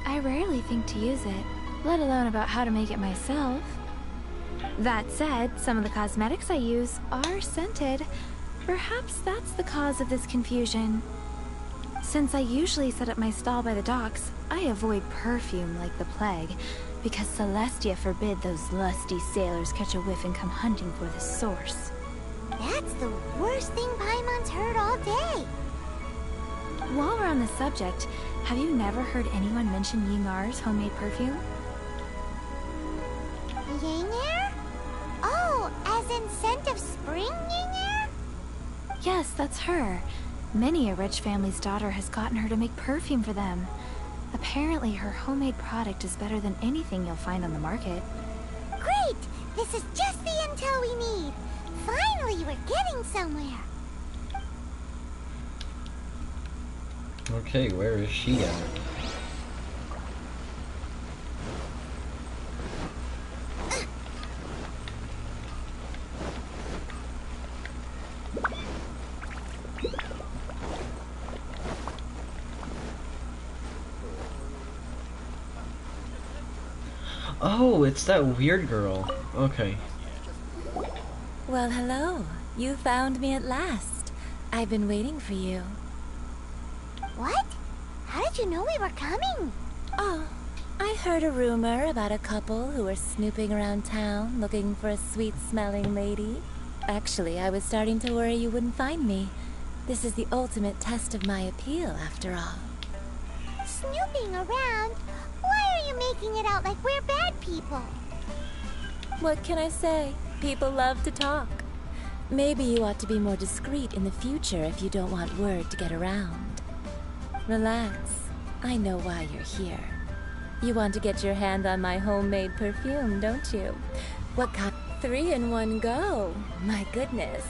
I rarely think to use it, let alone about how to make it myself. That said, some of the cosmetics I use are scented. Perhaps that's the cause of this confusion. Since I usually set up my stall by the docks, I avoid perfume like the plague, because Celestia forbid those lusty sailors catch a whiff and come hunting for the source. That's the worst thing Paimon's heard all day. While we're on the subject, have you never heard anyone mention Yingar's homemade perfume? Yingar? Oh, as in scent of spring Yingar? Yes, that's her. Many a rich family's daughter has gotten her to make perfume for them. Apparently, her homemade product is better than anything you'll find on the market. Great! This is just the intel we need. Finally, we're getting somewhere. Okay, where is she at? Oh, it's that weird girl. Okay. Well, hello. You found me at last. I've been waiting for you. What? How did you know we were coming? Oh, I heard a rumor about a couple who were snooping around town looking for a sweet-smelling lady. Actually, I was starting to worry you wouldn't find me. This is the ultimate test of my appeal, after all. Snooping around? Why are you making it out like we're bad people? What can I say? People love to talk. Maybe you ought to be more discreet in the future if you don't want word to get around. Relax. I know why you're here. You want to get your hand on my homemade perfume, don't you? What kind? 3 in one go. My goodness.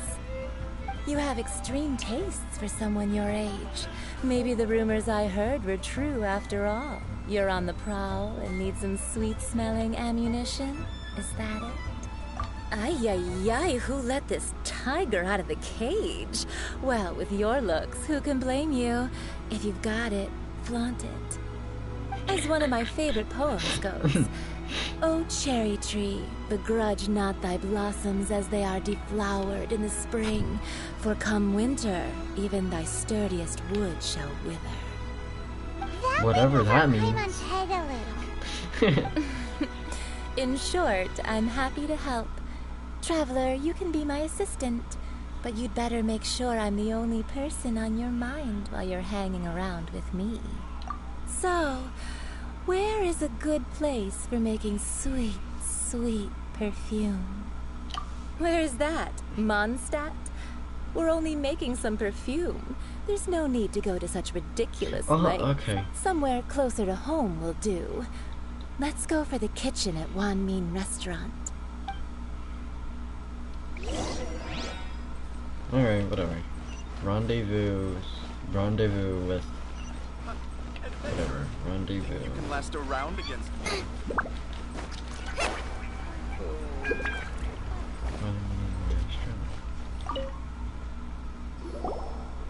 You have extreme tastes for someone your age. Maybe the rumors I heard were true after all. You're on the prowl and need some sweet-smelling ammunition? Is that it? Ay, ay, ay, who let this tiger out of the cage? Well, with your looks, who can blame you? If you've got it, flaunt it. As one of my favorite poems goes, O cherry tree, begrudge not thy blossoms as they are deflowered in the spring, for come winter, even thy sturdiest wood shall wither. Whatever that means. In short, I'm happy to help. Traveler, you can be my assistant, but you'd better make sure I'm the only person on your mind while you're hanging around with me. So, where is a good place for making sweet, sweet perfume? Where's that? Mondstadt? We're only making some perfume. There's no need to go to such ridiculous lengths. Okay. Somewhere closer to home will do. Let's go for the kitchen at Wan Min Restaurant. Alright, whatever. Rendezvous with... Whatever. Rendezvous. You can last a round against me.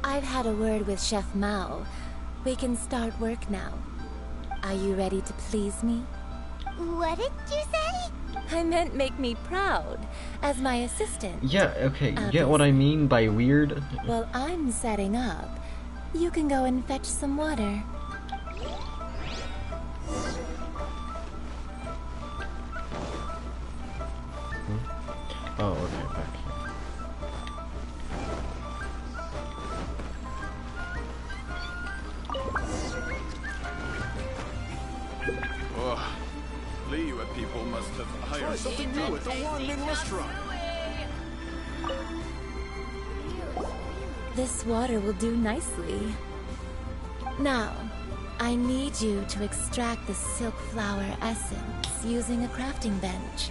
I've had a word with Chef Mao. We can start work now. Are you ready to please me? What did you say? I meant make me proud, as my assistant. Yeah, okay, you get what I mean by weird? Well, I'm setting up. You can go and fetch some water. Oh, okay, back here. Ugh. Liyue people must have hired something new at the Wan Min restaurant. This water will do nicely. Now, I need you to extract the silk flower essence using a crafting bench.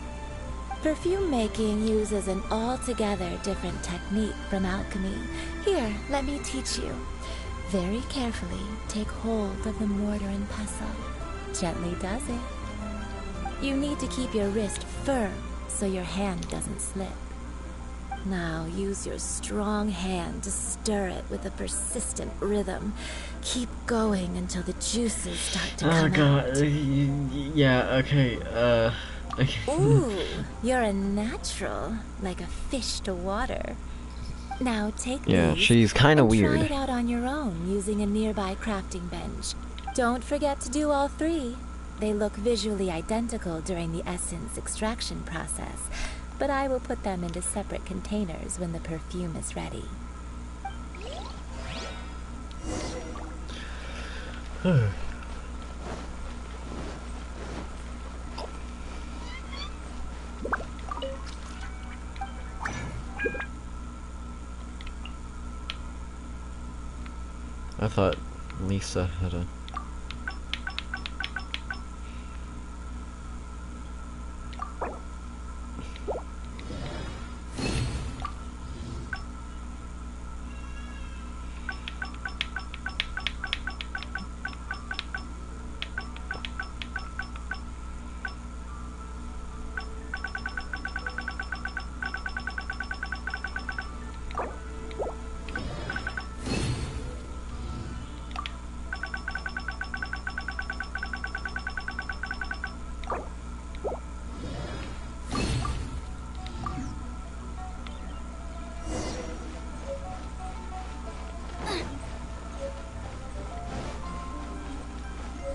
Perfume making uses an altogether different technique from alchemy. Here, let me teach you. Very carefully, take hold of the mortar and pestle. Gently does it. You need to keep your wrist firm so your hand doesn't slip. Now use your strong hand to stir it with a persistent rhythm. Keep going until the juices start to come out. Yeah, okay, Ooh, you're a natural, like a fish to water. Now take Yeah, these she's kind of and weird. try it out on your own using a nearby crafting bench. Don't forget to do all three. They look visually identical during the essence extraction process, but I will put them into separate containers when the perfume is ready. I thought Lisa had a...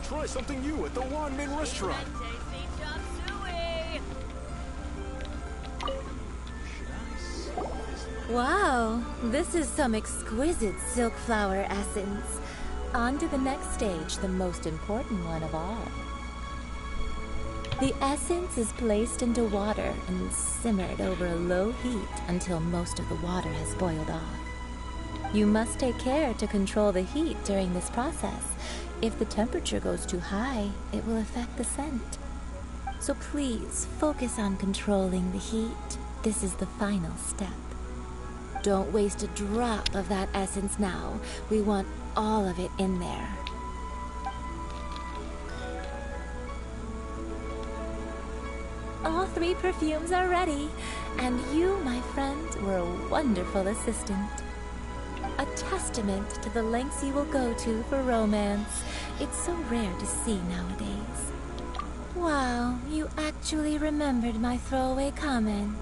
Try something new at the Wanmin restaurant. Wow, this is some exquisite silk flower essence. On to the next stage, the most important one of all. The essence is placed into water and simmered over a low heat until most of the water has boiled off. You must take care to control the heat during this process. If the temperature goes too high, it will affect the scent. So please focus on controlling the heat. This is the final step. Don't waste a drop of that essence now. We want all of it in there. All three perfumes are ready, and you, my friend, were a wonderful assistant. A testament to the lengths you will go to for romance. It's so rare to see nowadays. Wow, you actually remembered my throwaway comment.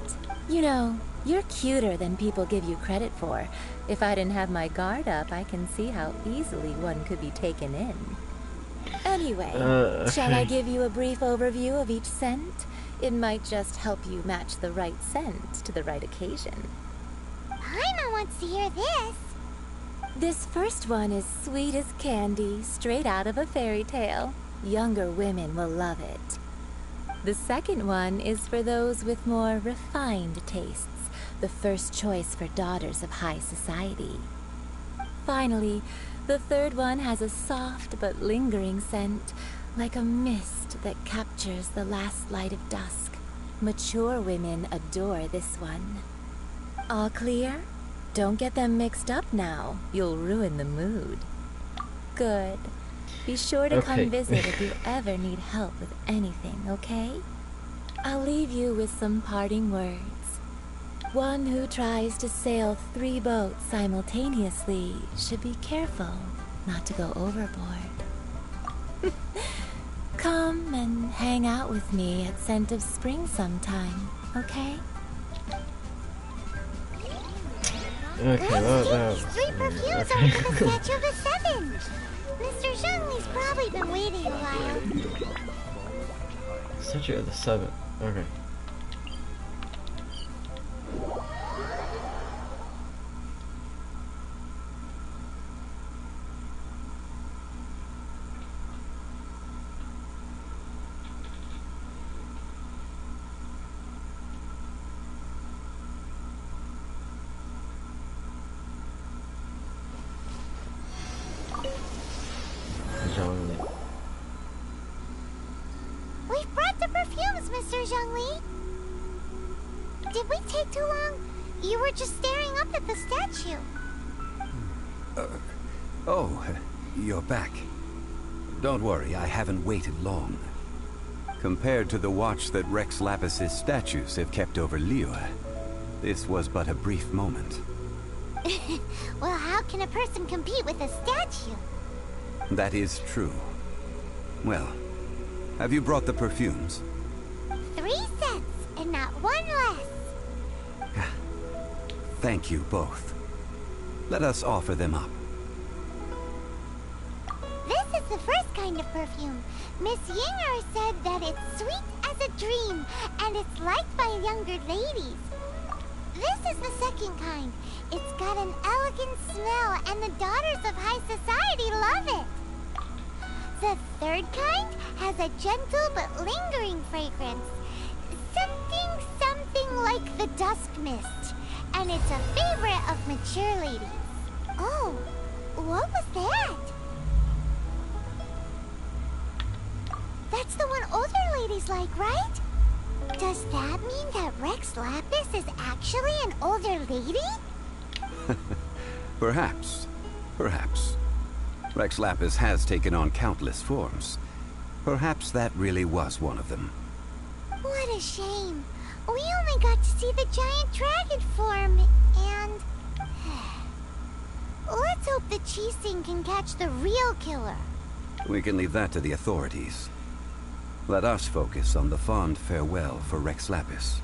You know, you're cuter than people give you credit for. If I didn't have my guard up, I can see how easily one could be taken in. Anyway, shall I give you a brief overview of each scent? It might just help you match the right scent to the right occasion. Paimon wants to hear this. This first one is sweet as candy, straight out of a fairy tale. Younger women will love it. The second one is for those with more refined tastes, the first choice for daughters of high society. Finally, the third one has a soft but lingering scent, like a mist that captures the last light of dusk. Mature women adore this one. All clear? Don't get them mixed up now. You'll ruin the mood. Good. Be sure to come visit if you ever need help with anything, okay? I'll leave you with some parting words. One who tries to sail 3 boats simultaneously should be careful not to go overboard. Come and hang out with me at Scent of Spring sometime, okay? Okay, that These 3 perfumes are for the Statue of the Seven. Mr. Zhongli's probably been waiting a while. Statue of the Seven. Okay. We've brought the perfumes, Mr. Zhongli. Did we take too long? You were just staring up at the statue. You're back. Don't worry, I haven't waited long. Compared to the watch that Rex Lapis's statues have kept over Liyue, this was but a brief moment. Well, how can a person compete with a statue? That is true. Well, have you brought the perfumes? 3 sets, and not 1 less. Thank you both. Let us offer them up. This is the first kind of perfume. Miss Yinger said that it's sweet as a dream, and it's liked by younger ladies. This is the second kind. It's got an elegant smell, and the daughters of high society love it. The third kind has a gentle but lingering fragrance. Something like the dusk mist. And it's a favorite of mature ladies. Oh, what was that? That's the one older ladies like, right? Does that mean that Rex Lapis is actually an older lady? Perhaps. Perhaps. Rex Lapis has taken on countless forms. Perhaps that really was one of them. What a shame. We only got to see the giant dragon form, and... Let's hope the Qixing can catch the real killer. We can leave that to the authorities. Let us focus on the fond farewell for Rex Lapis.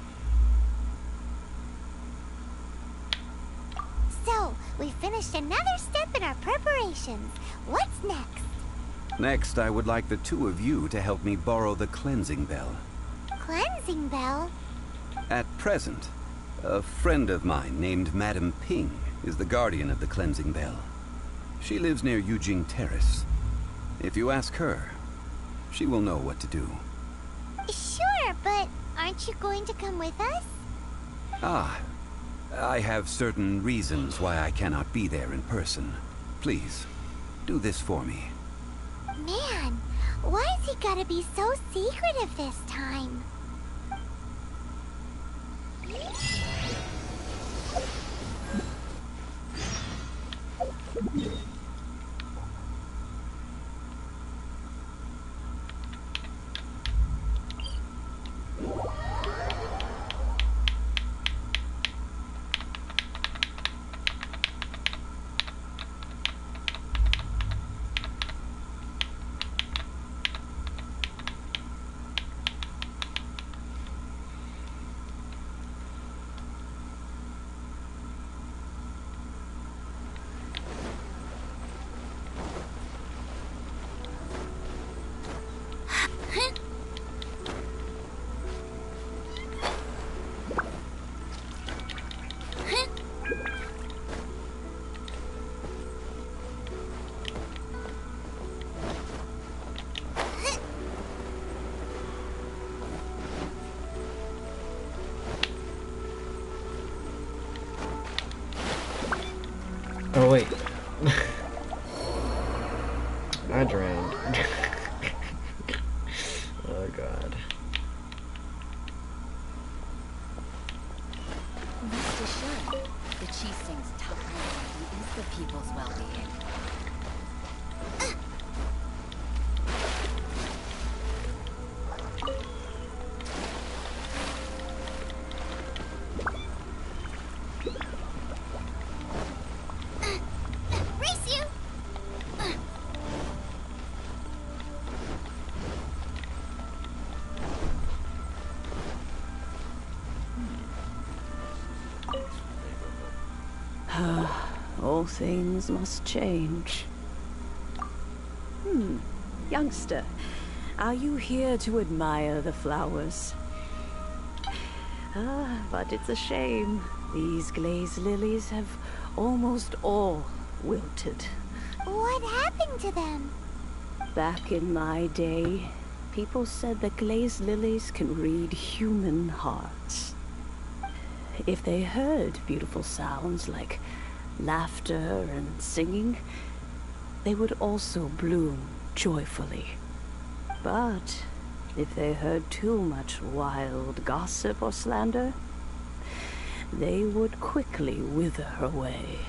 So, we finished another step in our preparations. What's next? Next, I would like the two of you to help me borrow the cleansing bell. Cleansing bell? At present, a friend of mine named Madame Ping is the guardian of the cleansing bell. She lives near Yujing Terrace. If you ask her, she will know what to do. Sure, but aren't you going to come with us? Ah, I have certain reasons why I cannot be there in person. Please, do this for me. Man, why's he gotta be so secretive this time? Oh wait. I drowned. Oh god. Rest assured, the Qixing's top priority is the people's well-being. All things must change. Youngster, are you here to admire the flowers? But it's a shame. These glazed lilies have almost all wilted. What happened to them? Back in my day, people said that glazed lilies can read human hearts. If they heard beautiful sounds like laughter and singing, they would also bloom joyfully. But if they heard too much wild gossip or slander, they would quickly wither away.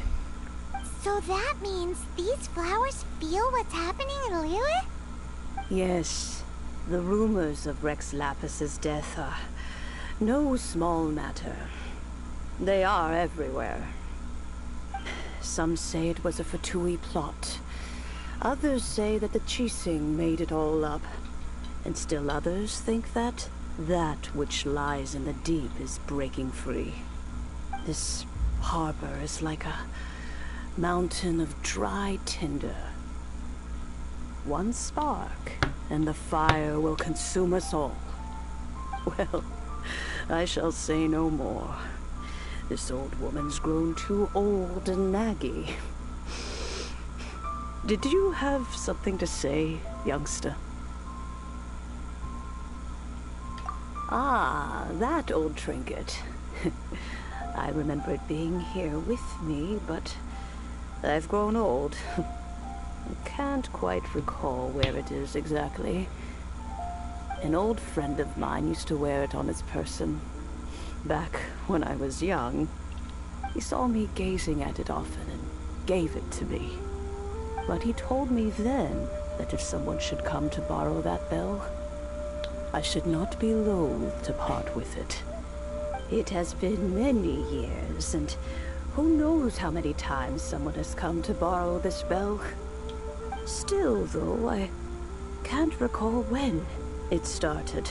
So that means these flowers feel what's happening in Lilith? Yes, the rumors of Rex Lapis's death are no small matter. They are everywhere. Some say it was a Fatui plot. Others say that the Qixing made it all up. And still others think that that which lies in the deep is breaking free. This harbor is like a mountain of dry tinder. One spark, and the fire will consume us all. Well, I shall say no more. This old woman's grown too old and naggy. Did you have something to say, youngster? Ah, that old trinket. I remember it being here with me, but I've grown old. I can't quite recall where it is exactly. An old friend of mine used to wear it on his person. Back when I was young, he saw me gazing at it often and gave it to me. But he told me then that if someone should come to borrow that bell, I should not be loath to part with it. It has been many years, and who knows how many times someone has come to borrow this bell. Still, though, I can't recall when it started.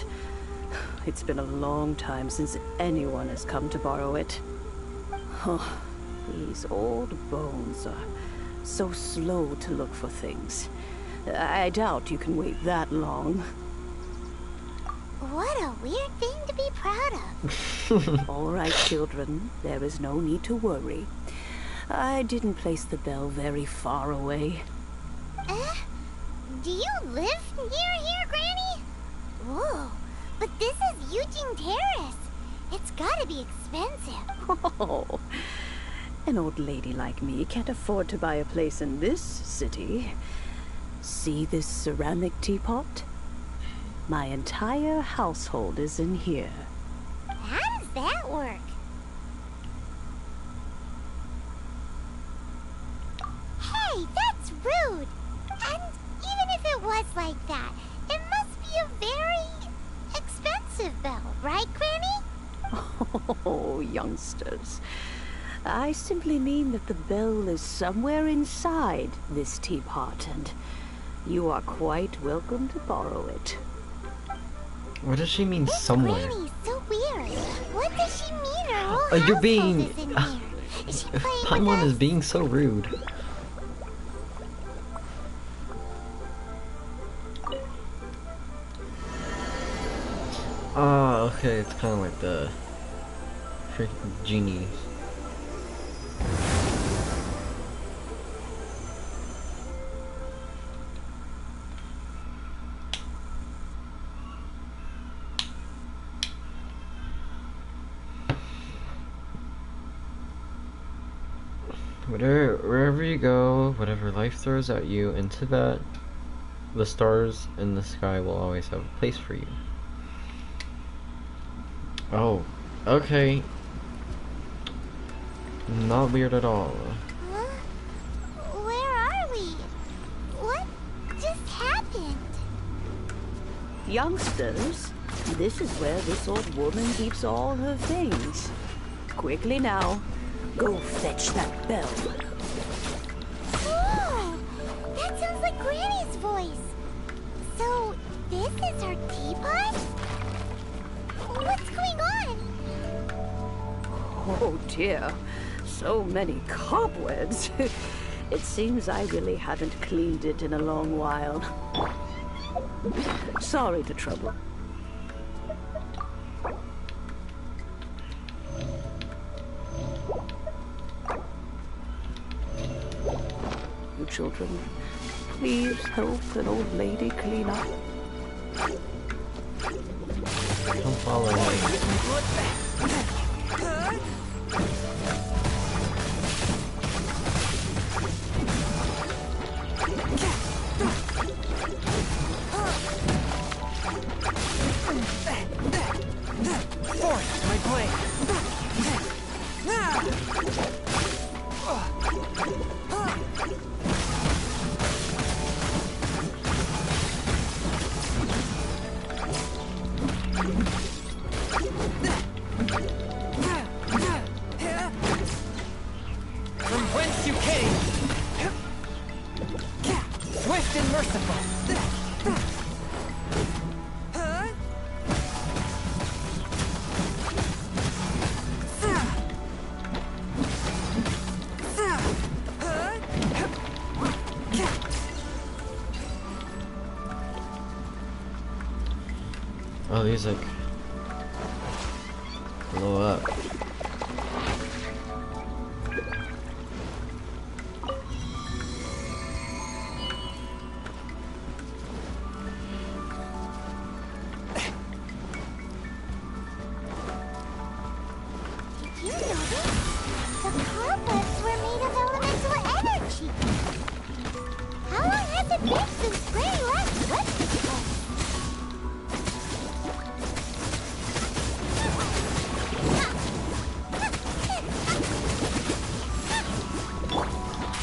It's been a long time since anyone has come to borrow it. Oh, these old bones are so slow to look for things. I doubt you can wait that long. What a weird thing to be proud of. All right, children, there is no need to worry. I didn't place the bell very far away. Do you live near here, Granny? Whoa, but this is Eugene Terrace. It's gotta be expensive. Oh, an old lady like me can't afford to buy a place in this city. See this ceramic teapot? My entire household is in here. How does that work? Hey, that's rude! And even if it was like that, it must be a very expensive bell, right, Granny? Oh, youngsters. I simply mean that the bell is somewhere inside this teapot, and you are quite welcome to borrow it. What does she mean somewhere? Granny's so weird. What does she mean her whole You're being... is in here? Is she playing with Paimon us? is being so rude. Oh, okay, it's kind of like the freaking genie. Wherever you go, whatever life throws at you, into that, the stars in the sky will always have a place for you. Oh, okay. Not weird at all. Huh? Where are we? What just happened? Youngsters, this is where this old woman keeps all her things. Quickly now, go fetch that bell. Whoa! That sounds like Granny's voice. So, this is her teapot? What's going on? Oh dear, so many cobwebs. It seems I really haven't cleaned it in a long while. Sorry to trouble. You children, please help an old lady clean up. Come follow me. Force my blade. From whence you came, swift and merciful. these like blow up. Did you notice? The cobwebs were made of elemental energy. How long has it been since Gray last swept this place?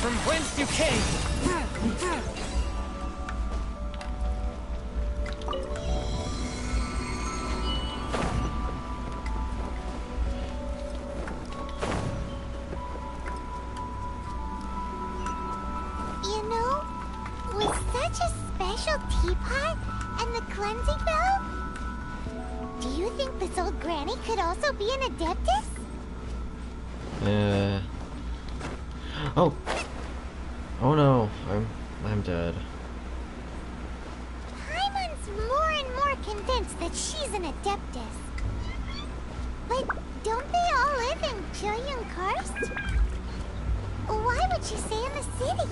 From whence you came! You know, with such a special teapot and the cleansing bell, do you think this old granny could also be an adeptus? Oh. Oh no, I'm dead. Paimon's more and more convinced that she's an adeptus. But don't they all live in Pyongyang Karst? Why would she stay in the city?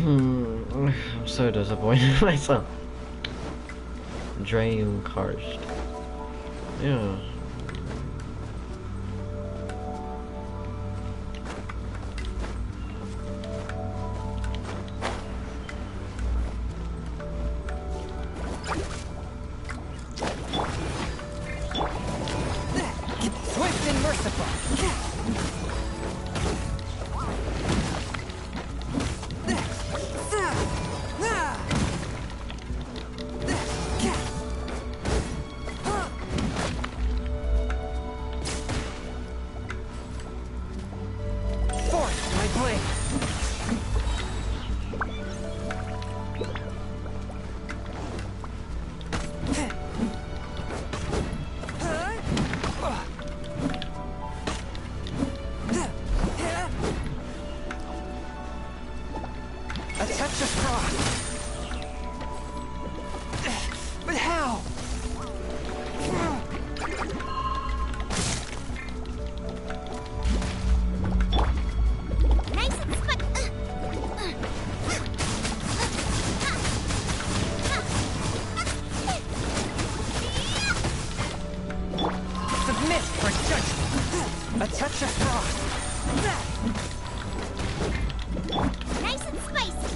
I'm so disappointed in myself. Drain Karst. Yeah. Swift and merciful! Force my blade! A touch of frost. But how? Nice and Submit for judgment. A touch of frost. nice and spicy.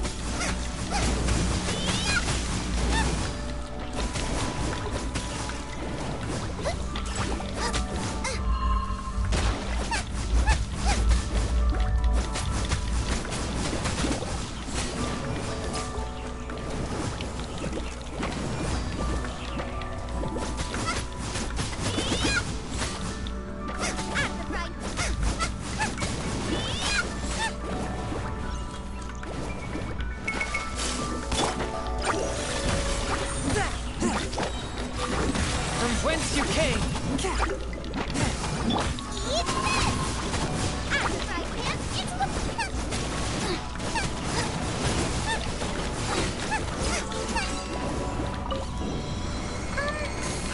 From whence you came!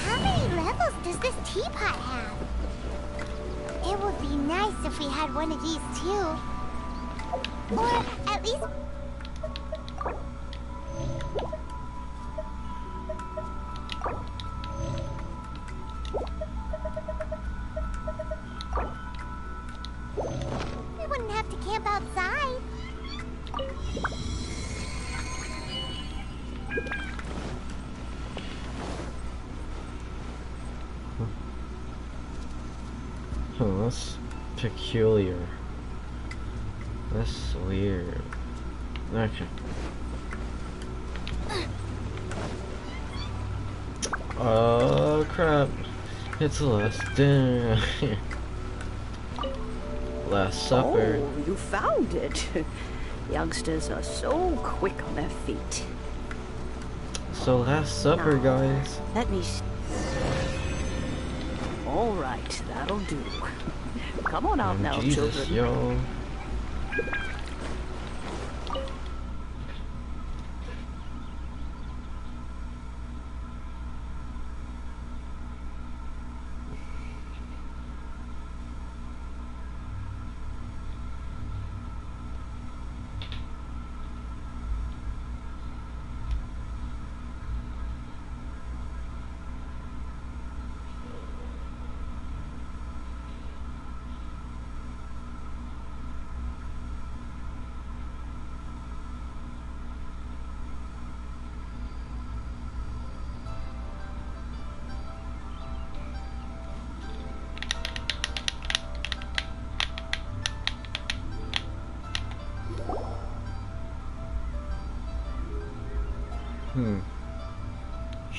How many levels does this teapot have? It would be nice if we had one of these too. Or at least... we wouldn't have to camp outside. Oh, that's peculiar. That's weird. Okay. Oh crap. It's the last dinner. Last supper. Oh, you found it. Youngsters are so quick on their feet. So last supper, guys. Let me see. All right, that'll do. Come on out now, Jesus, children. yo.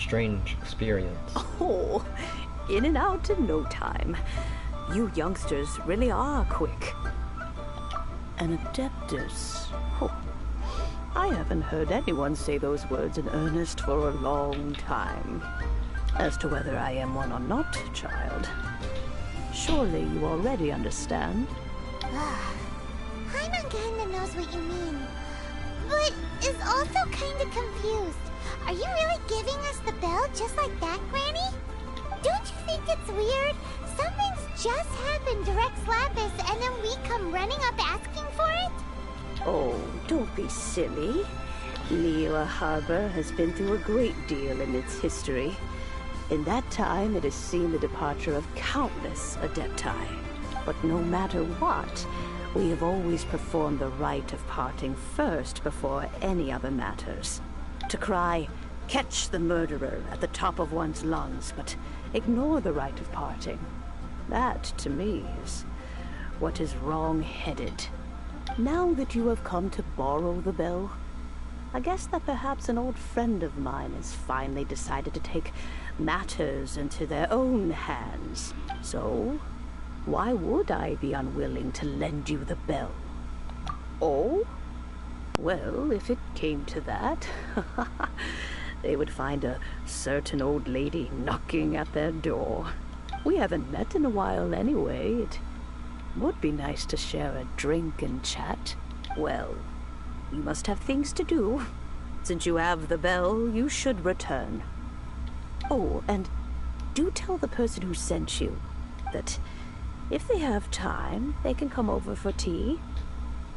strange experience. Oh, in and out in no time. You youngsters really are quick. An Adeptus? Oh, I haven't heard anyone say those words in earnest for a long time. As to whether I am one or not, child, surely you already understand. Paimon kinda knows what you mean, but is also kinda confused. Are you really giving us the bell just like that, Granny? Don't you think it's weird? Something's just happened to Rex Lapis and then we come running up asking for it? Oh, don't be silly. Liyue Harbor has been through a great deal in its history. In that time, it has seen the departure of countless Adepti. But no matter what, we have always performed the rite of parting first before any other matters. To cry, "Catch the murderer," at the top of one's lungs, but ignore the rite of parting. That, to me, is what is wrong-headed. Now that you have come to borrow the bell, I guess that perhaps an old friend of mine has finally decided to take matters into their own hands. So, why would I be unwilling to lend you the bell? Oh? Well, if it came to that, they would find a certain old lady knocking at their door. We haven't met in a while anyway. It would be nice to share a drink and chat. Well, you must have things to do. Since you have the bell, you should return. Oh, and do tell the person who sent you that if they have time, they can come over for tea.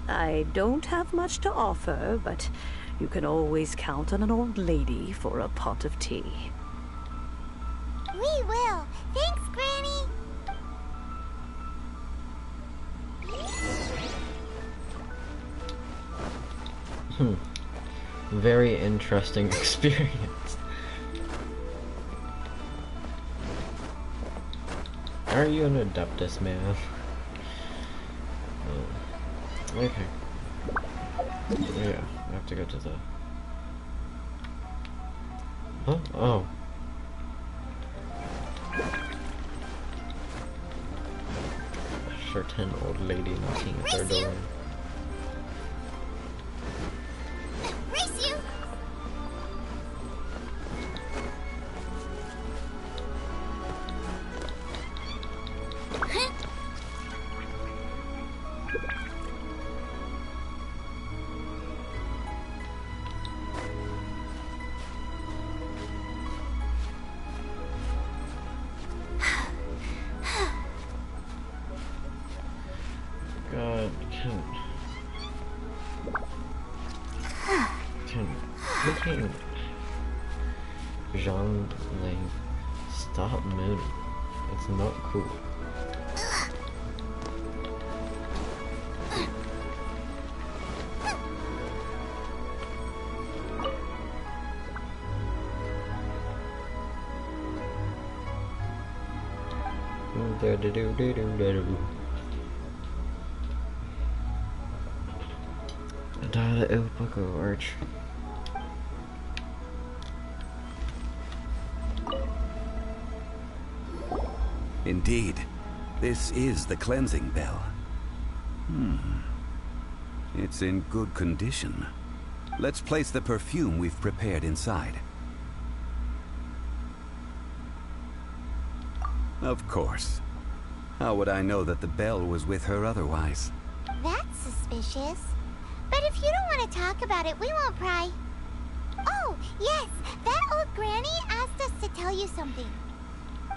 I don't have much to offer, but you can always count on an old lady for a pot of tea. We will. Thanks, Granny. Very interesting experience. Are you an Adeptus, man? Okay. Yeah, I have to go to the... Huh? Oh. A certain old lady knocking at their door. Race you! God, can freaking Zhang Lei stop mooning? It's not cool. Dada Upako Arch. Indeed, this is the cleansing bell. It's in good condition. Let's place the perfume we've prepared inside. Of course. How would I know that the bell was with her otherwise? That's suspicious. But if you don't want to talk about it, we won't pry. Oh, yes, that old granny asked us to tell you something.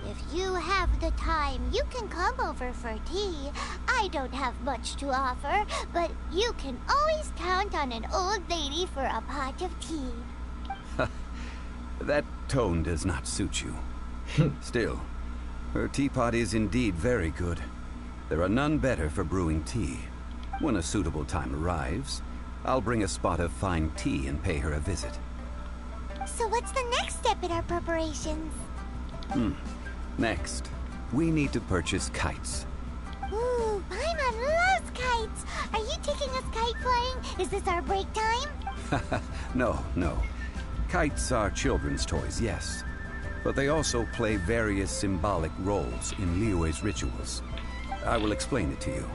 If you have the time, you can come over for tea. I don't have much to offer, but you can always count on an old lady for a pot of tea. That tone does not suit you. Still, her teapot is indeed very good. There are none better for brewing tea. When a suitable time arrives, I'll bring a spot of fine tea and pay her a visit. So what's the next step in our preparations? Next, we need to purchase kites. Ooh, Paimon loves kites! Are you taking us kite flying? Is this our break time? No. Kites are children's toys, yes, but they also play various symbolic roles in Liyue's rituals. I will explain it to you.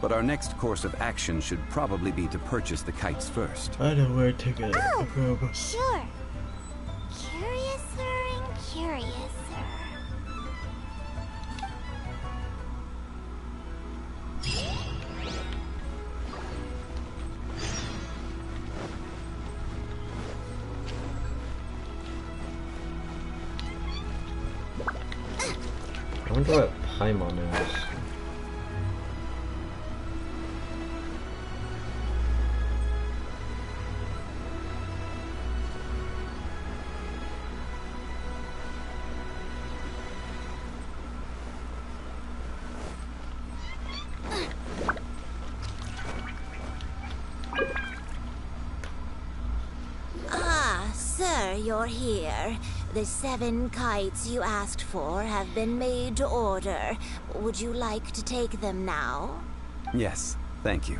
But our next course of action should probably be to purchase the kites first. I know where to get Oh, from. sure. Curiouser and curiouser. I wonder what Paimon is. Ah, sir, you're here. The 7 kites you asked for have been made to order. Would you like to take them now? Yes, thank you.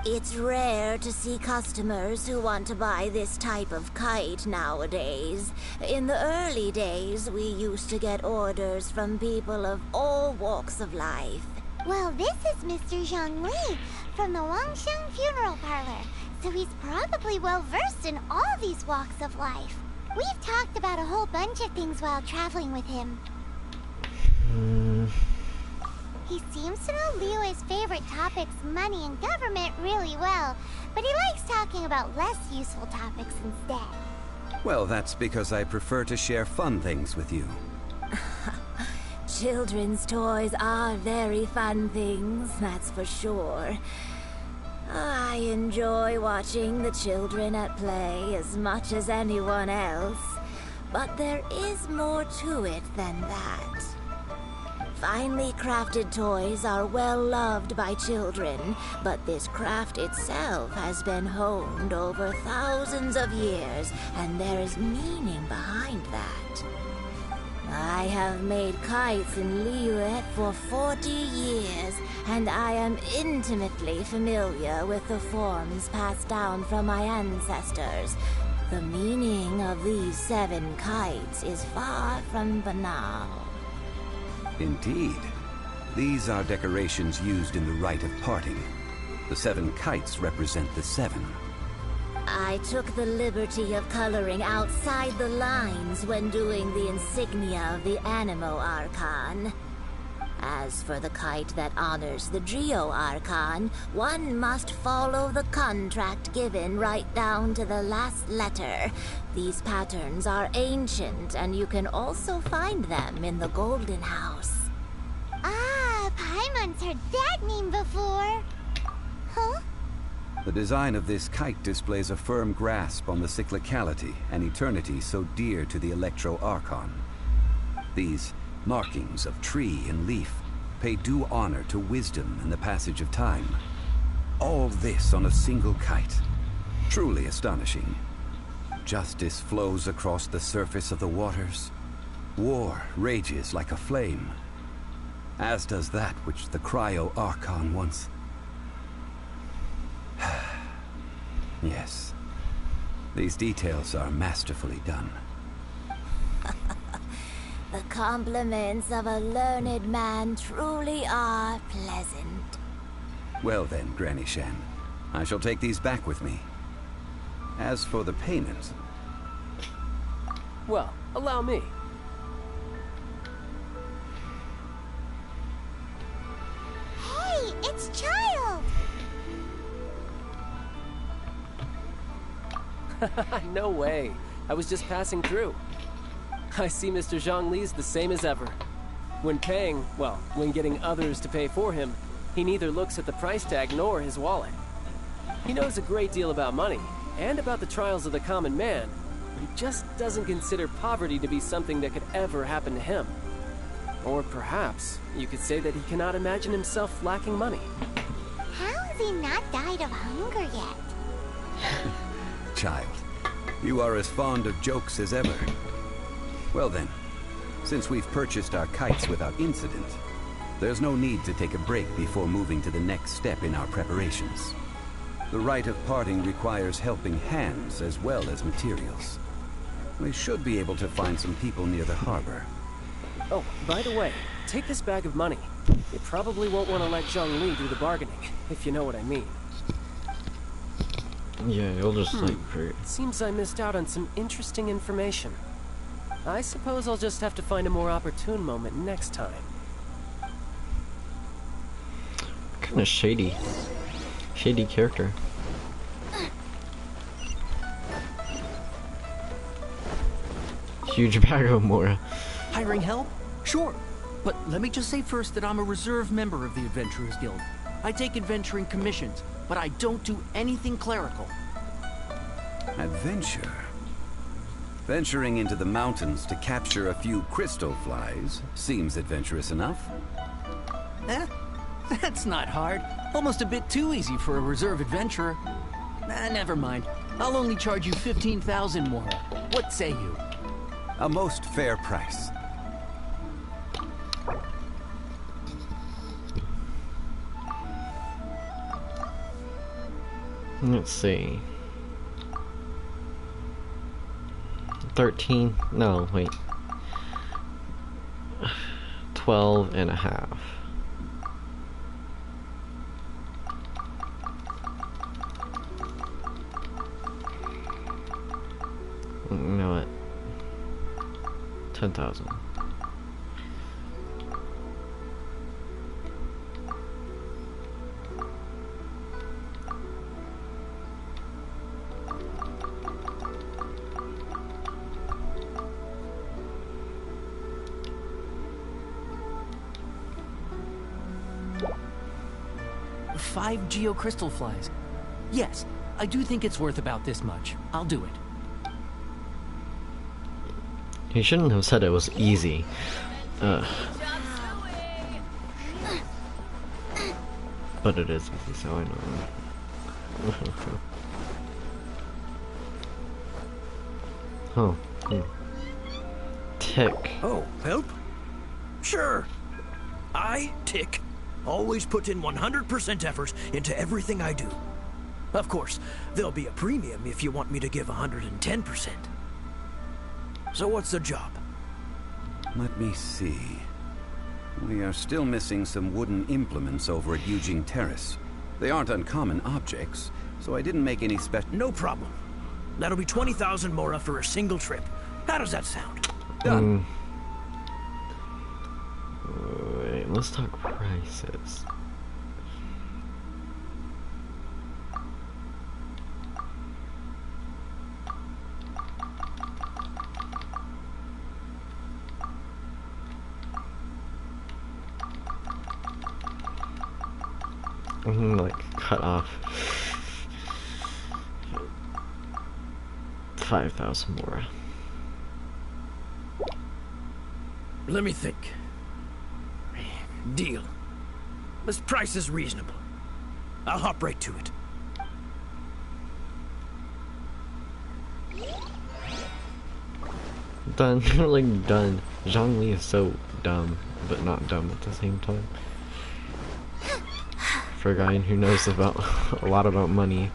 It's rare to see customers who want to buy this type of kite nowadays. In the early days, we used to get orders from people of all walks of life. Well, this is Mr. Zhongli from the Wangsheng Funeral Parlor, so he's probably well-versed in all these walks of life. We've talked about a whole bunch of things while traveling with him. He seems to know Liyue's favorite topics, money and government, really well, but he likes talking about less useful topics instead. Well, that's because I prefer to share fun things with you. Children's toys are very fun things, that's for sure. I enjoy watching the children at play as much as anyone else, but there is more to it than that. Finely crafted toys are well loved by children, but this craft itself has been honed over thousands of years, and there is meaning behind that. I have made kites in Liyue for 40 years, and I am intimately familiar with the forms passed down from my ancestors. The meaning of these 7 kites is far from banal. Indeed. These are decorations used in the rite of parting. The 7 kites represent the 7. I took the liberty of coloring outside the lines when doing the insignia of the Animo Archon. As for the kite that honors the Geo Archon, one must follow the contract given right down to the last letter. These patterns are ancient, and you can also find them in the Golden House. Ah, Paimon's heard that name before. Huh? The design of this kite displays a firm grasp on the cyclicality and eternity so dear to the Electro Archon. These markings of tree and leaf pay due honor to wisdom and the passage of time. All this on a single kite. Truly astonishing. Justice flows across the surface of the waters. War rages like a flame. As does that which the Cryo Archon once... Yes. These details are masterfully done. The compliments of a learned man truly are pleasant. Well then, Granny Shan, I shall take these back with me. As for the payment... Well, allow me. Hey, it's Child! No way. I was just passing through. I see Mr. Zhongli's the same as ever. When paying, well, when getting others to pay for him, he neither looks at the price tag nor his wallet. He knows a great deal about money, and about the trials of the common man, but he just doesn't consider poverty to be something that could ever happen to him. Or perhaps, you could say that he cannot imagine himself lacking money. How has he not died of hunger yet? Child, you are as fond of jokes as ever. Well then, since we've purchased our kites without incident, there's no need to take a break before moving to the next step in our preparations. The rite of parting requires helping hands as well as materials. We should be able to find some people near the harbor. Oh, by the way, take this bag of money. You probably won't want to let Zhongli do the bargaining, if you know what I mean. Yeah, you'll just like hurt. Seems I missed out on some interesting information. I suppose I'll just have to find a more opportune moment next time. Kinda shady. Shady character. Huge bag of Mora. Hiring help? Sure. But let me just say first that I'm a reserve member of the Adventurers Guild. I take adventuring commissions, but I don't do anything clerical. Adventure? Venturing into the mountains to capture a few crystal flies seems adventurous enough. Eh? That's not hard. Almost a bit too easy for a reserve adventurer. Never mind. I'll only charge you 15,000 Mora. What say you? A most fair price. Let's see. 13? No, wait. 12 and a half. You know what? 10,000. Five geocrystal flies. Yes, I do think it's worth about this much. I'll do it. He shouldn't have said it was easy. But it is easy, so I know. Oh. Tick. Oh, help? Sure. I, Tick, always put in 100% effort into everything I do. Of course, there'll be a premium if you want me to give 110%. So what's the job? Let me see. We are still missing some wooden implements over at Eugene Terrace. They aren't uncommon objects, so I didn't make any No problem. That'll be 20,000 Mora for a single trip. How does that sound? Done. Wait, let's talk prices. Like cut off 5,000 more. Let me think. Deal. This price is reasonable. I'll hop right to it. Done. Like done. Zhongli is so dumb, but not dumb at the same time. For a guy who knows about a lot about money,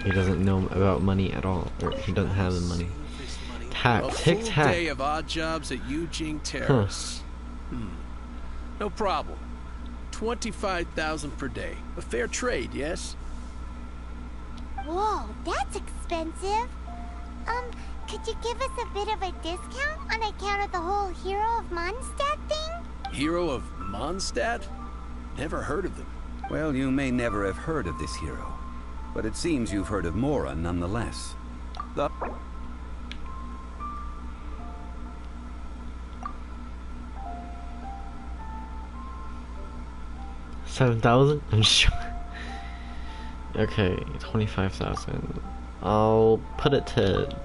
he doesn't know about money at all, or he doesn't have the money. Tic tac. A day of odd jobs at Eugene Terrace. No problem. 25,000 per day. A fair trade, yes? Whoa, that's expensive. Could you give us a bit of a discount on account of the whole Hero of Mondstadt thing? Hero of Mondstadt? Never heard of them. Well, you may never have heard of this hero, but it seems you've heard of Mora nonetheless. The 7,000? I'm sure. Okay, 25,000. I'll put it to...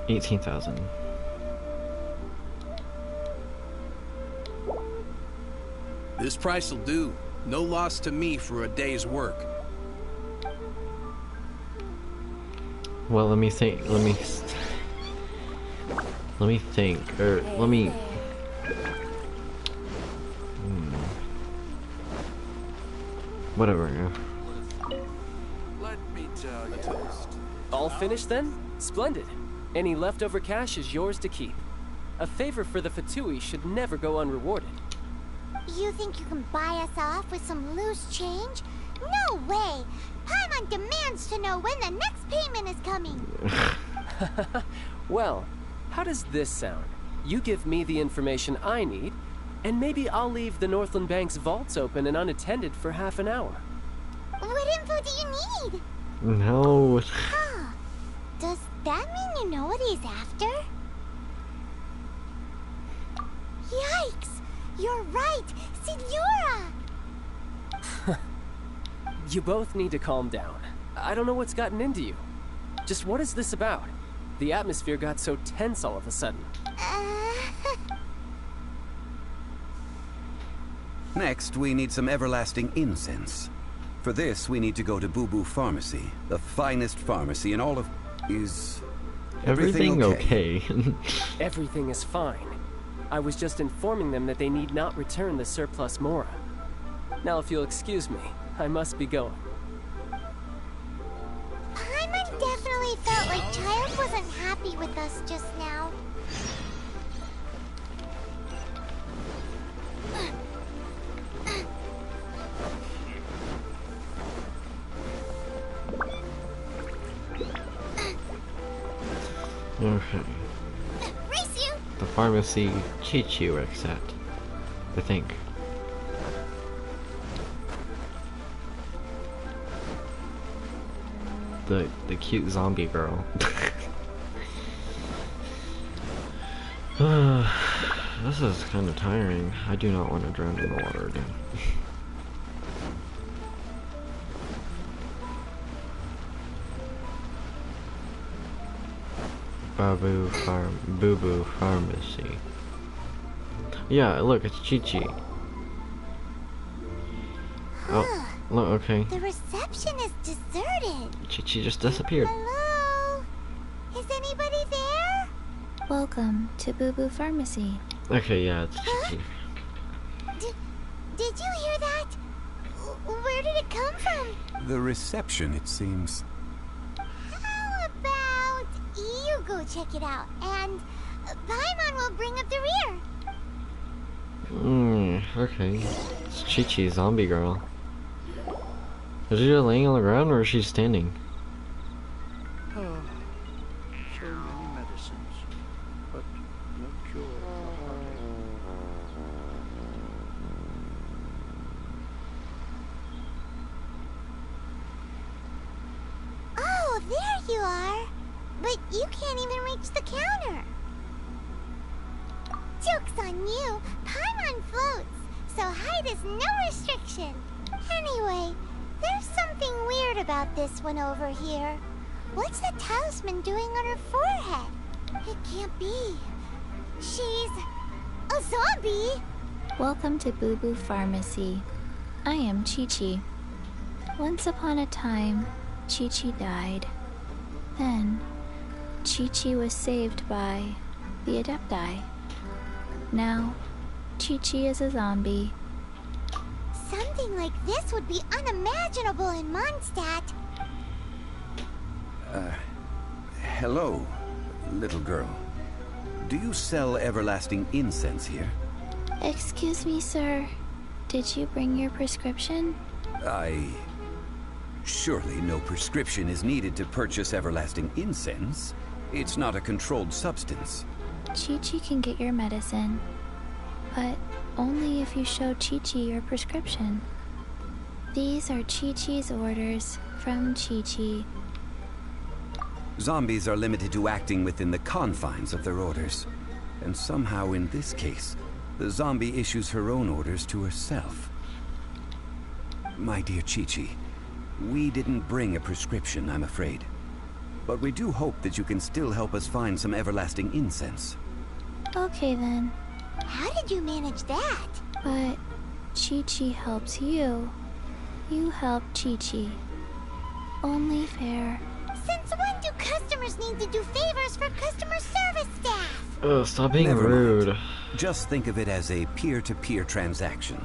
$18,000. This price will do. No loss to me for a day's work. Well, let me think. Let me think. Or let me. Whatever. Let me tell you. A toast. All finished then? Splendid. Any leftover cash is yours to keep. A favor for the Fatui should never go unrewarded. You think you can buy us off with some loose change? No way! Paimon demands to know when the next payment is coming. Well, how does this sound? You give me the information I need, and maybe I'll leave the Northland Bank's vaults open and unattended for half an hour. What info do you need? No. Huh. Does that mean you know what he's after? Yikes! You're right! Signora! You both need to calm down. I don't know what's gotten into you. Just what is this about? The atmosphere got so tense all of a sudden. Next, we need some everlasting incense. For this, we need to go to Boo Boo Pharmacy, the finest pharmacy in all of... Is... Everything okay? Everything is fine. I was just informing them that they need not return the surplus Mora. Now, if you'll excuse me, I must be going. Paimon definitely felt like Child wasn't happy with us just now. Okay. Race you! The pharmacy Chi-Chi works at, I think. The cute zombie girl. This is kind of tiring. I do not want to drown in the water again. Boo Boo Pharmacy. Yeah, look, it's Chi-Chi. Oh, look, okay. The reception is deserted. Chi-Chi just disappeared. Hello? Is anybody there? Welcome to Boo Boo Pharmacy. Okay, yeah, it's Chi-Chi. Did you hear that? Where did it come from? The reception, it seems. How about you go check it out, and Paimon will bring up the rear. Okay. It's Chi-Chi, zombie girl. Is she just laying on the ground or is she standing? Oh, so many medicines, but no cure for heartache. Oh, there you are. But you can't even reach the counter. Joke's on you. Paimon floats, so height is no restriction. Anyway, there's something weird about this one over here. What's the talisman doing on her forehead? It can't be. She's a zombie. Welcome to Boo Boo Pharmacy. I am Chi-Chi. Once upon a time, Chi-Chi died. Then, Chi-Chi was saved by the Adepti. Now, Chi-Chi is a zombie. Something like this would be unimaginable in Mondstadt. Hello, little girl. Do you sell everlasting incense here? Excuse me, sir. Did you bring your prescription? Surely no prescription is needed to purchase everlasting incense. It's not a controlled substance. Chi-Chi can get your medicine, but only if you show Chi-Chi your prescription. These are Chi-Chi's orders from Chi-Chi. Zombies are limited to acting within the confines of their orders. And somehow in this case, the zombie issues her own orders to herself. My dear Chi-Chi, we didn't bring a prescription, I'm afraid. But we do hope that you can still help us find some everlasting incense. Okay then. How did you manage that? But Chi-Chi helps you. You help Chi-Chi. Only fair. Since when do customers customers need to do favors for customer service staff. Oh, stop being Never rude. mind. Just think of it as a peer-to-peer transaction.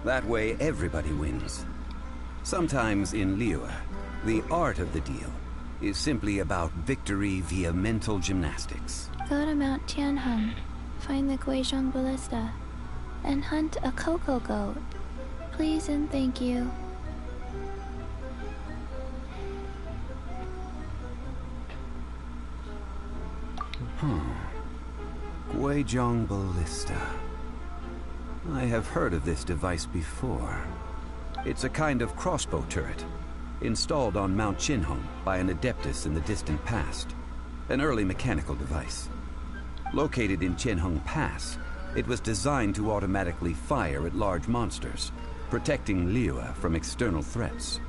That way, everybody wins. Sometimes in Liyue, the art of the deal is simply about victory via mental gymnastics. Go to Mount Tianheng, find the Guizhong Ballista, and hunt a cocoa goat. Please and thank you. Guizhong Ballista. I have heard of this device before. It's a kind of crossbow turret, installed on Mount Qinhong by an adeptus in the distant past. An early mechanical device. Located in Qinhong Pass, it was designed to automatically fire at large monsters, protecting Liyue from external threats.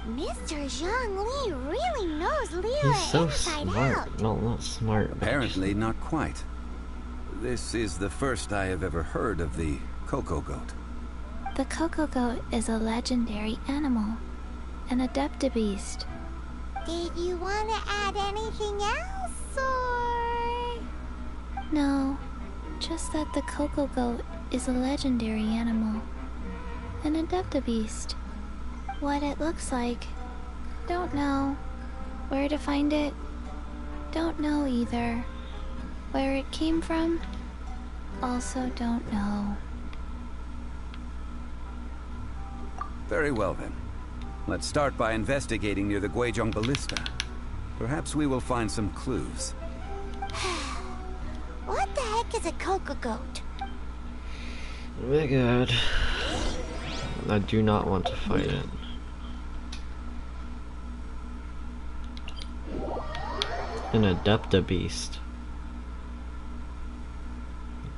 Mr. Zhongli really knows Liyue He's so inside smart. out. No, not smart. Apparently not quite. This is the first I have ever heard of the cocoa goat. The cocoa goat is a legendary animal, an adeptabeast. Did you want to add anything else, or...? No, just that the cocoa goat is a legendary animal, an adeptabeast. What it looks like, don't know. Where to find it, don't know either. Where it came from, also don't know. Very well then. Let's start by investigating near the Guizhong Ballista. Perhaps we will find some clues. What the heck is a cocoa goat? Very good. I do not want to fight it. An adeptabeast.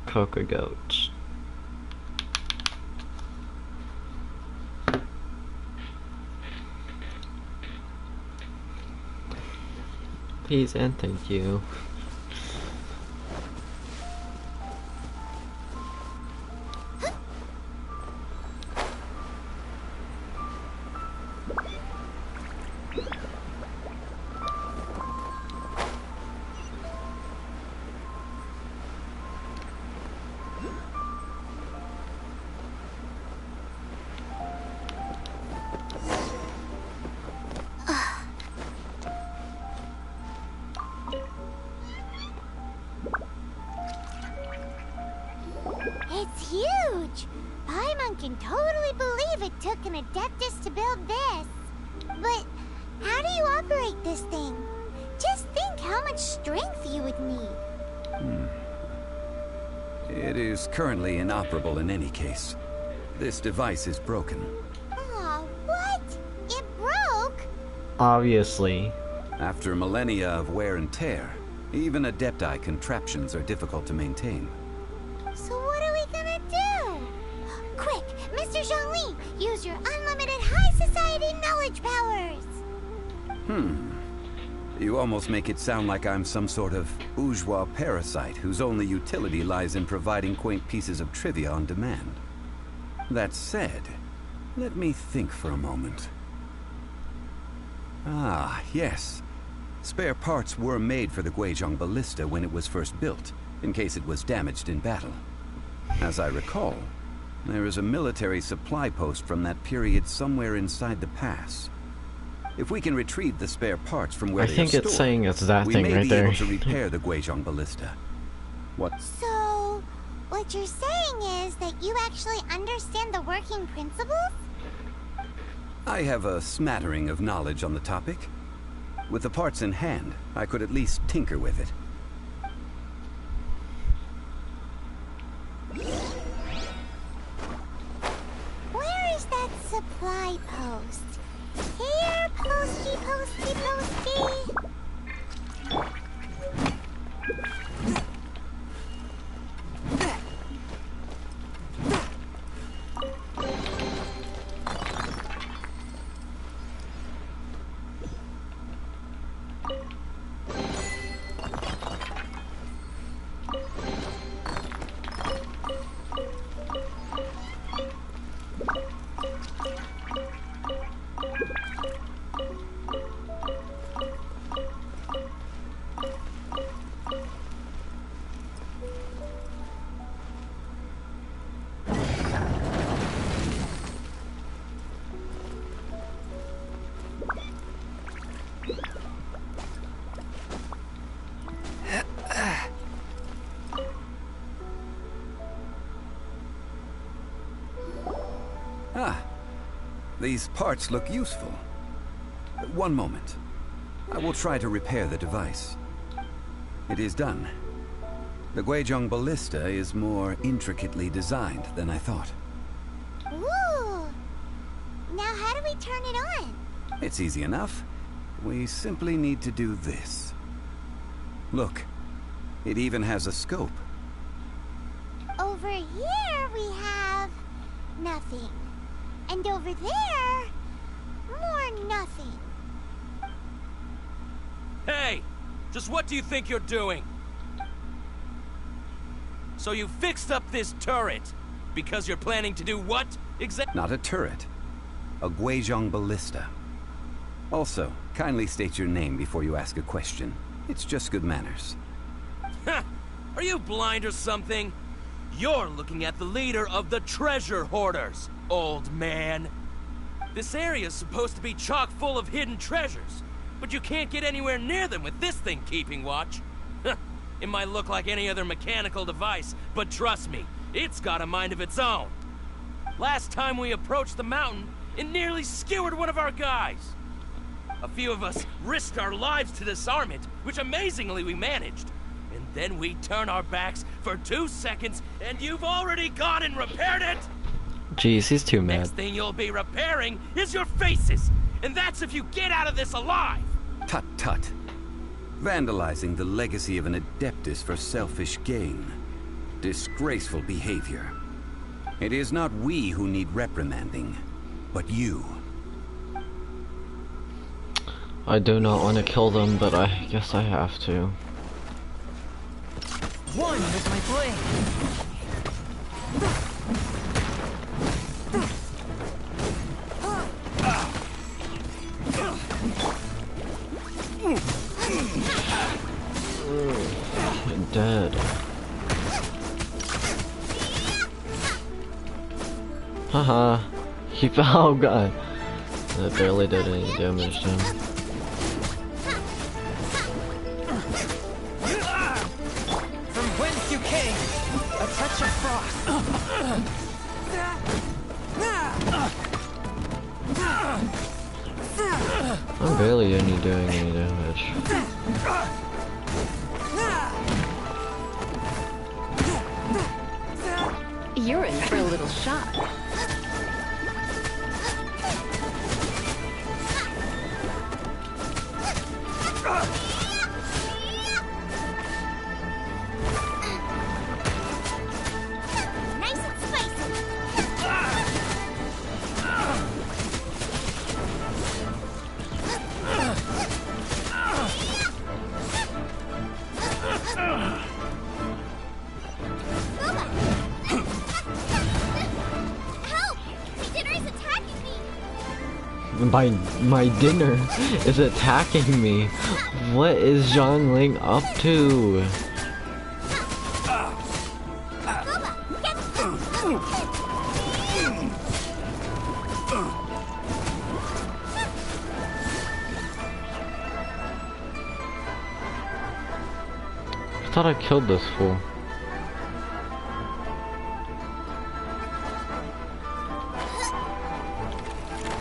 Cocoa goat. Please and thank you. It's huge! Paimon can totally believe it took an adeptus to build this. But how do you operate this thing? Just think how much strength you would need. It is currently inoperable in any case. This device is broken. Aw, what? It broke? Obviously. After millennia of wear and tear, even adepti contraptions are difficult to maintain. So what are we gonna do? Quick, Mr. Zhongli, use your unlimited high society knowledge powers! You almost make it sound like I'm some sort of bourgeois parasite whose only utility lies in providing quaint pieces of trivia on demand. That said, let me think for a moment. Ah, yes. Spare parts were made for the Guizhong Ballista when it was first built, in case it was damaged in battle. As I recall, there is a military supply post from that period somewhere inside the pass. If we can retrieve the spare parts from where I they think are it's stored, saying it's that we thing may right be there. able to repair the Guizhong Ballista. What? So, what you're saying is that you actually understand the working principles? I have a smattering of knowledge on the topic. With the parts in hand, I could at least tinker with it. Where is that supply post? Here, posty, posty, posty. Ah, these parts look useful. One moment. I will try to repair the device. It is done. The Guizhong ballista is more intricately designed than I thought. Ooh! Now how do we turn it on? It's easy enough. We simply need to do this. Look, it even has a scope. Over here we have nothing. And over there, more nothing. Hey! Just what do you think you're doing? So you fixed up this turret because you're planning to do what exactly? Not a turret. A Guizhong ballista. Also, kindly state your name before you ask a question. It's just good manners. Are you blind or something? You're looking at the leader of the treasure hoarders, old man. This area's supposed to be chock full of hidden treasures, but you can't get anywhere near them with this thing keeping watch. It might look like any other mechanical device, but trust me, it's got a mind of its own. Last time we approached the mountain, it nearly skewered one of our guys. A few of us risked our lives to disarm it, which amazingly we managed. And then we turn our backs for 2 seconds, and you've already gone and repaired it? Jeez, he's too mad. Next thing you'll be repairing is your faces, and that's if you get out of this alive. Tut tut. Vandalizing the legacy of an Adeptus for selfish gain. Disgraceful behavior. It is not we who need reprimanding, but you. I do not want to kill them, but I guess I have to. One is my blade. I'm dead. Haha. He fell. Oh god. That barely did any damage to him. From whence you came, a touch of frost. I'm barely doing any damage. You're in for a little shock. Nice and spicy. Help! My dinner is attacking me. My dinner is attacking me. What is Zhongling up to? I thought I killed this fool.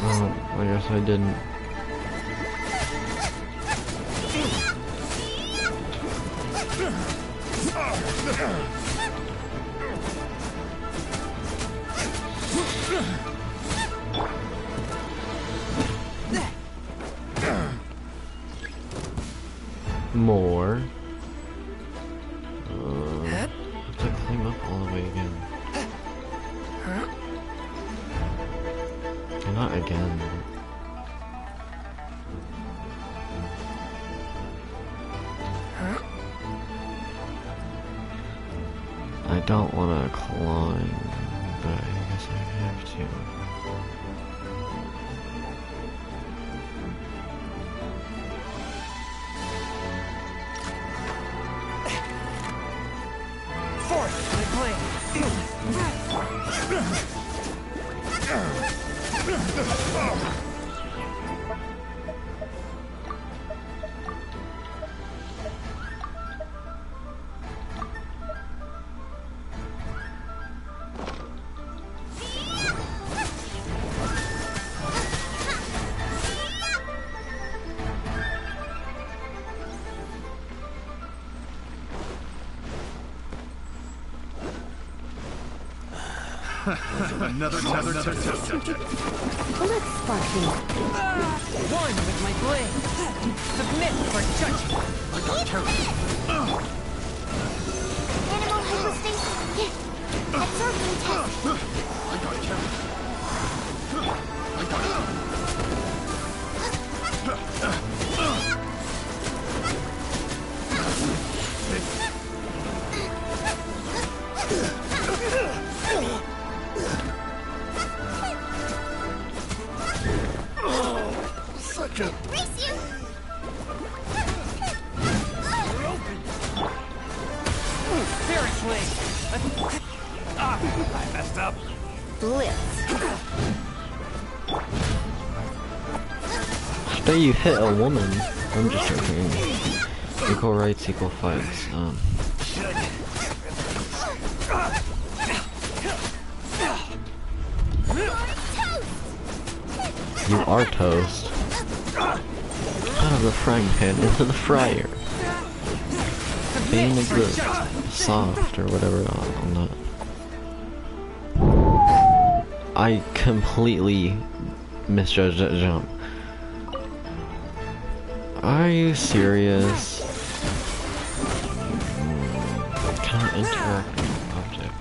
Oh, I guess I didn't. More. I have to climb up all the way again. Not again. I don't want to climb, but I guess I have to. Forth, my blade. Another test. Let's spark things. One with my blade. Submit for judgment. I got carried. Animal hypostasis. Absorption test. I got carried. I got it. Such a... Brace you! We're open. Seriously. I messed up. Blitz. After you hit a woman, I'm just joking. Equal rights, equal fights. You are toast. Out of the frying pan into the fryer. Being exist. Soft or whatever. I'm not. I completely misjudged that jump. Are you serious? Can I interact with an object?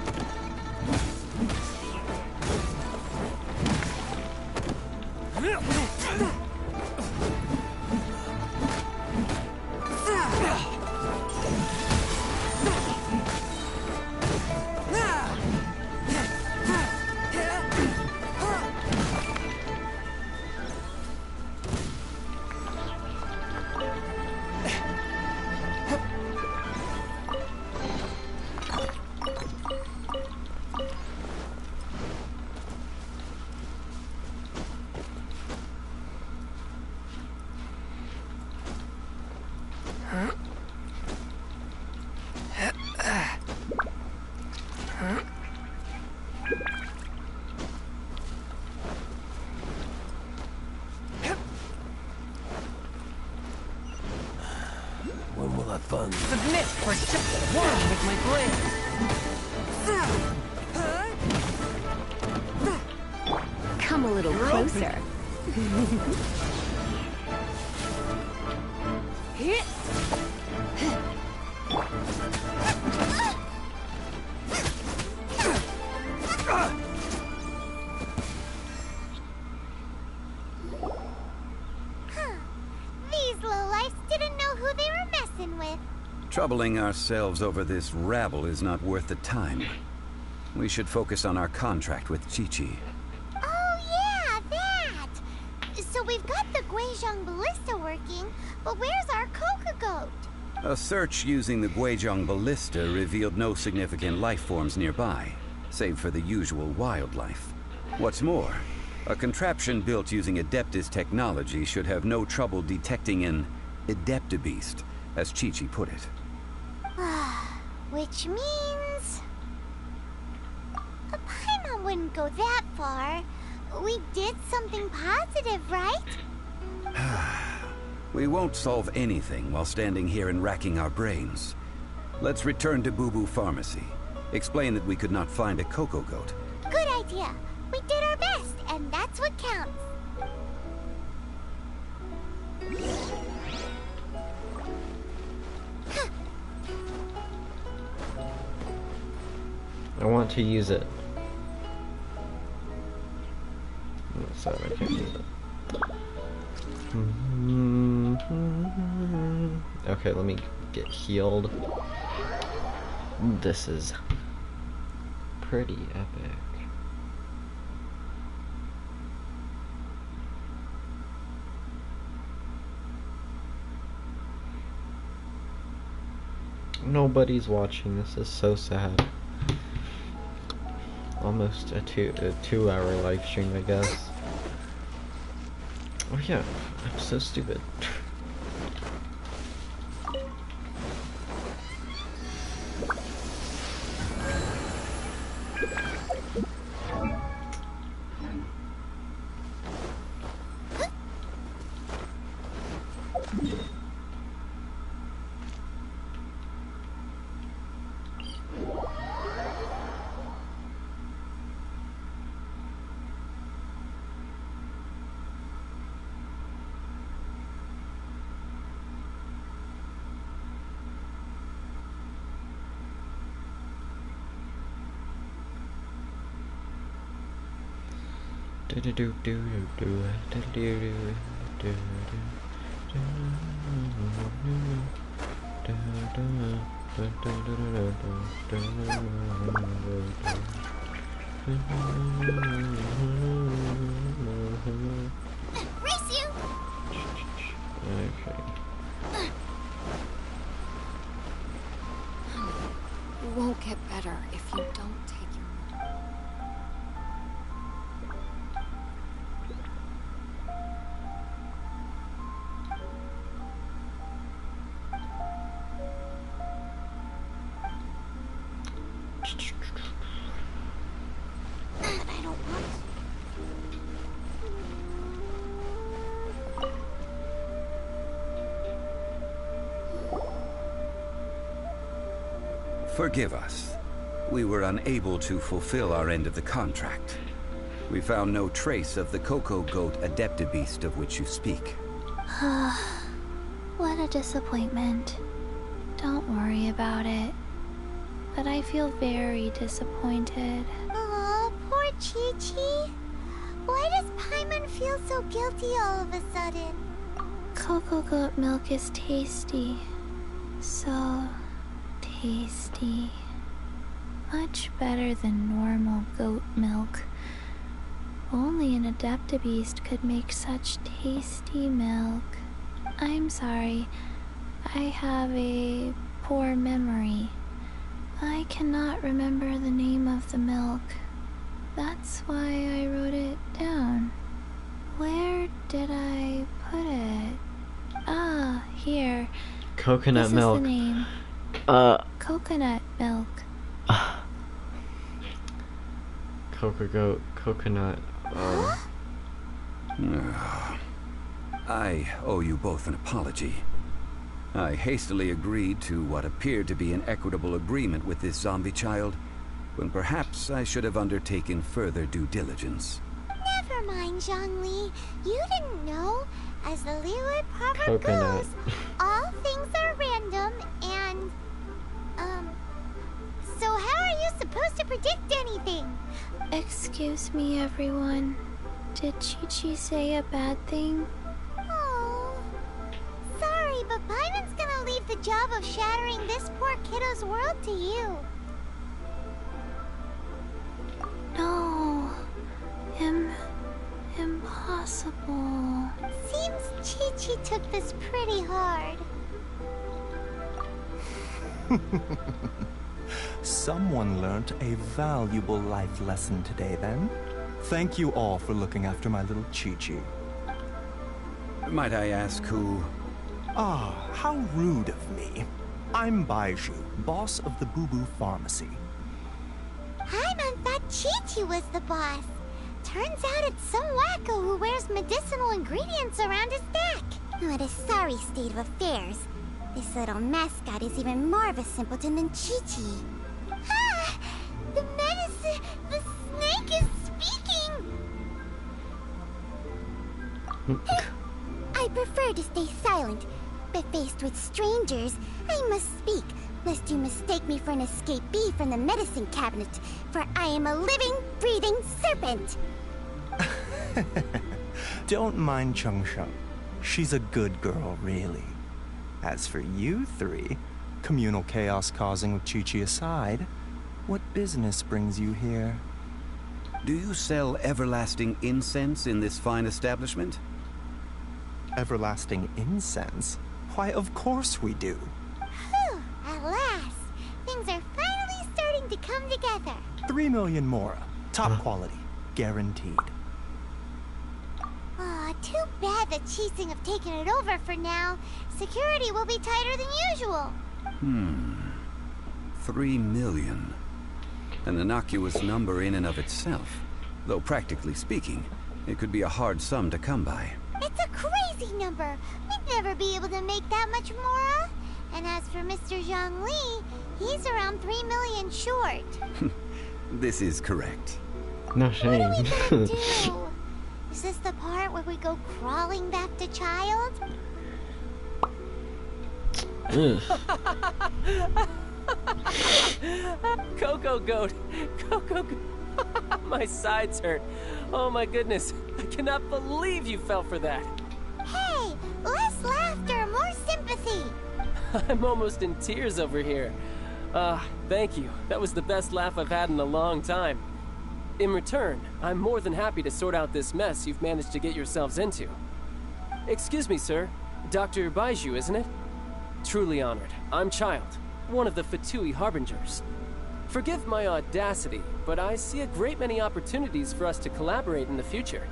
When will I fund? Submit for just one with my blade. Come a little closer. These lowlifes didn't know who they were messing with. Troubling ourselves over this rabble is not worth the time. We should focus on our contract with Chi-Chi. Oh yeah, that! So we've got the Guizhong Ballista working, but where's our Coca Goat? A search using the Guizhong Ballista revealed no significant life forms nearby, save for the usual wildlife. What's more, a contraption built using Adeptus technology should have no trouble detecting an Adeptabeast, as Chi-Chi put it. Which means... Paimon wouldn't go that far. We did something positive, right? We won't solve anything while standing here and racking our brains. Let's return to Boo Boo Pharmacy. Explain that we could not find a Coco Goat. Good idea. We did our best, and that's what counts. I want to use it. Oh, sorry, I can't use it. Okay, let me get healed. This is pretty epic. Nobody's watching. This is so sad. Almost a 2-hour live stream, I guess. Oh yeah, I'm so stupid. Race you! Okay. You won't get better if you don't take your... But I don't want Forgive us. We were unable to fulfill our end of the contract. We found no trace of the Cocoa Goat Adeptibeast of which you speak. What a disappointment. Don't worry about it. But I feel very disappointed. Aw, poor Chi-Chi. Why does Paimon feel so guilty all of a sudden? Cocoa goat milk is tasty. So tasty. Much better than normal goat milk. Only an Adeptibeast could make such tasty milk. I'm sorry. I have a poor memory. I cannot remember the name of the milk. That's why I wrote it down. Where did I put it? Ah, here. Coconut this milk. Is the name. Coconut milk. Coconut. I owe you both an apology. I hastily agreed to what appeared to be an equitable agreement with this zombie child, when perhaps I should have undertaken further due diligence. Never mind, Zhongli. You didn't know. As the Liyue proverb Coconut. goes, all things are random and... So how are you supposed to predict anything? Excuse me, everyone. Did Chi-Chi say a bad thing? Oh, sorry, but Paimon's gonna leave the job of shattering this poor kiddo's world to you. No. Impossible. Seems Chi-Chi took this pretty hard. Someone learnt a valuable life lesson today, then. Thank you all for looking after my little Chi-Chi. Might I ask who... Ah, how rude of me. I'm Baiju, boss of the Boo Boo Pharmacy. Paimon thought Chi-Chi was the boss. Turns out it's some wacko who wears medicinal ingredients around his neck. What a sorry state of affairs. This little mascot is even more of a simpleton than Chi-Chi. Ah! The medicine... The snake is speaking! I prefer to stay silent, but faced with strangers, I must speak, lest you mistake me for an escapee from the medicine cabinet, for I am a living, breathing serpent! Don't mind Chung Sheng. She's a good girl, really. As for you three, communal chaos causing with Chi-Chi aside, what business brings you here? Do you sell everlasting incense in this fine establishment? Everlasting incense? Why, of course we do. Whew, at last! Things are finally starting to come together. 3 million mora. Top quality. Guaranteed. Aw, too bad the Qixing have taken it over for now. Security will be tighter than usual. 3 million. An innocuous number in and of itself. Though practically speaking, it could be a hard sum to come by. It's a crazy number. We'd never be able to make that much mora. And as for Mr. Zhongli, he's around 3 million short. This is correct. No shame. What are we gonna do? Is this the part where we go crawling back to child? Cocoa Goat! Cocoa Goat! My sides hurt. Oh my goodness. I cannot believe you fell for that. Hey, less laughter, more sympathy. I'm almost in tears over here. Thank you. That was the best laugh I've had in a long time. In return, I'm more than happy to sort out this mess you've managed to get yourselves into. Excuse me, sir. Dr. Baiju, isn't it? Truly honored. I'm Child, one of the Fatui Harbingers. Forgive my audacity, but I see a great many opportunities for us to collaborate in the future.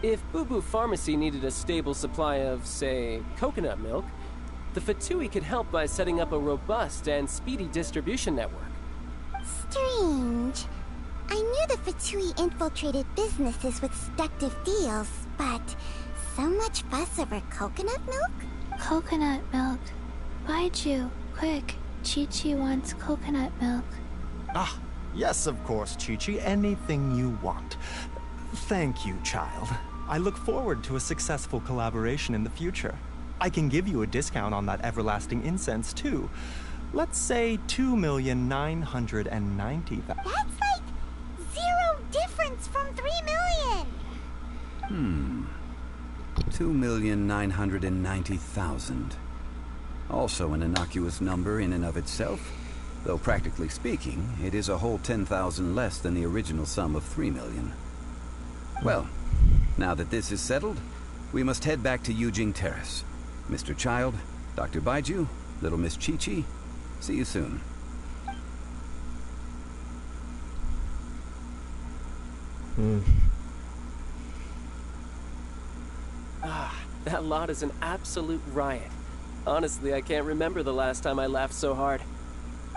If Boo Boo Pharmacy needed a stable supply of, say, coconut milk, the Fatui could help by setting up a robust and speedy distribution network. Strange. I knew the Fatui infiltrated businesses with seductive deals, but so much fuss over coconut milk? Coconut milk. Baiju, quick. Chi-Chi wants coconut milk. Ah, yes, of course, Chi-Chi. Anything you want. Thank you, child. I look forward to a successful collaboration in the future. I can give you a discount on that everlasting incense, too. Let's say 2,990,000. That's like 0 difference from 3 million. 2,990,000. Also an innocuous number in and of itself, though practically speaking, it is a whole 10,000 less than the original sum of 3 million. Well, now that this is settled, we must head back to Yujing Terrace. Mr. Child, Dr. Baiju, Little Miss Chi-Chi, see you soon. That lot is an absolute riot. Honestly, I can't remember the last time I laughed so hard.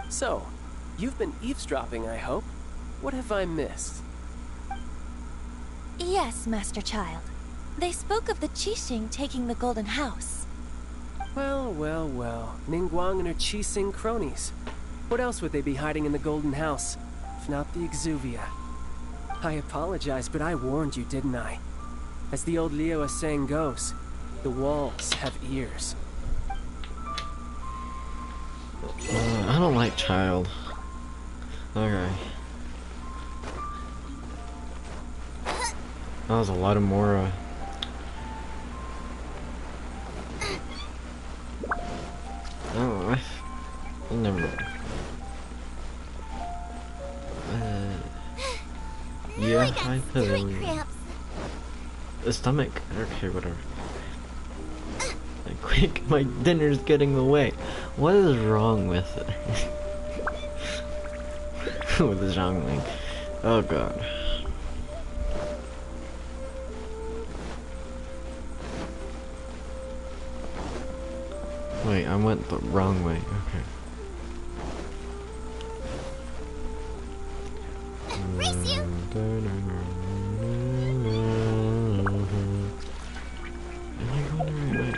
So, you've been eavesdropping, I hope? What have I missed? Yes, Master Child. They spoke of the Qixing taking the Golden House. Well, well, well. Ningguang and her Qixing cronies. What else would they be hiding in the Golden House, if not the Exuvia? I apologize, but I warned you, didn't I? As the old Liyue saying goes, the walls have ears. I don't like Child. Okay. That was a lot of more, oh, never mind. Yeah, I feel the stomach. Okay, whatever. Quick, my dinner's getting away. What is wrong with it? With the Zhongling. Oh god. Wait, I went the wrong way. Okay. Am I going the right way?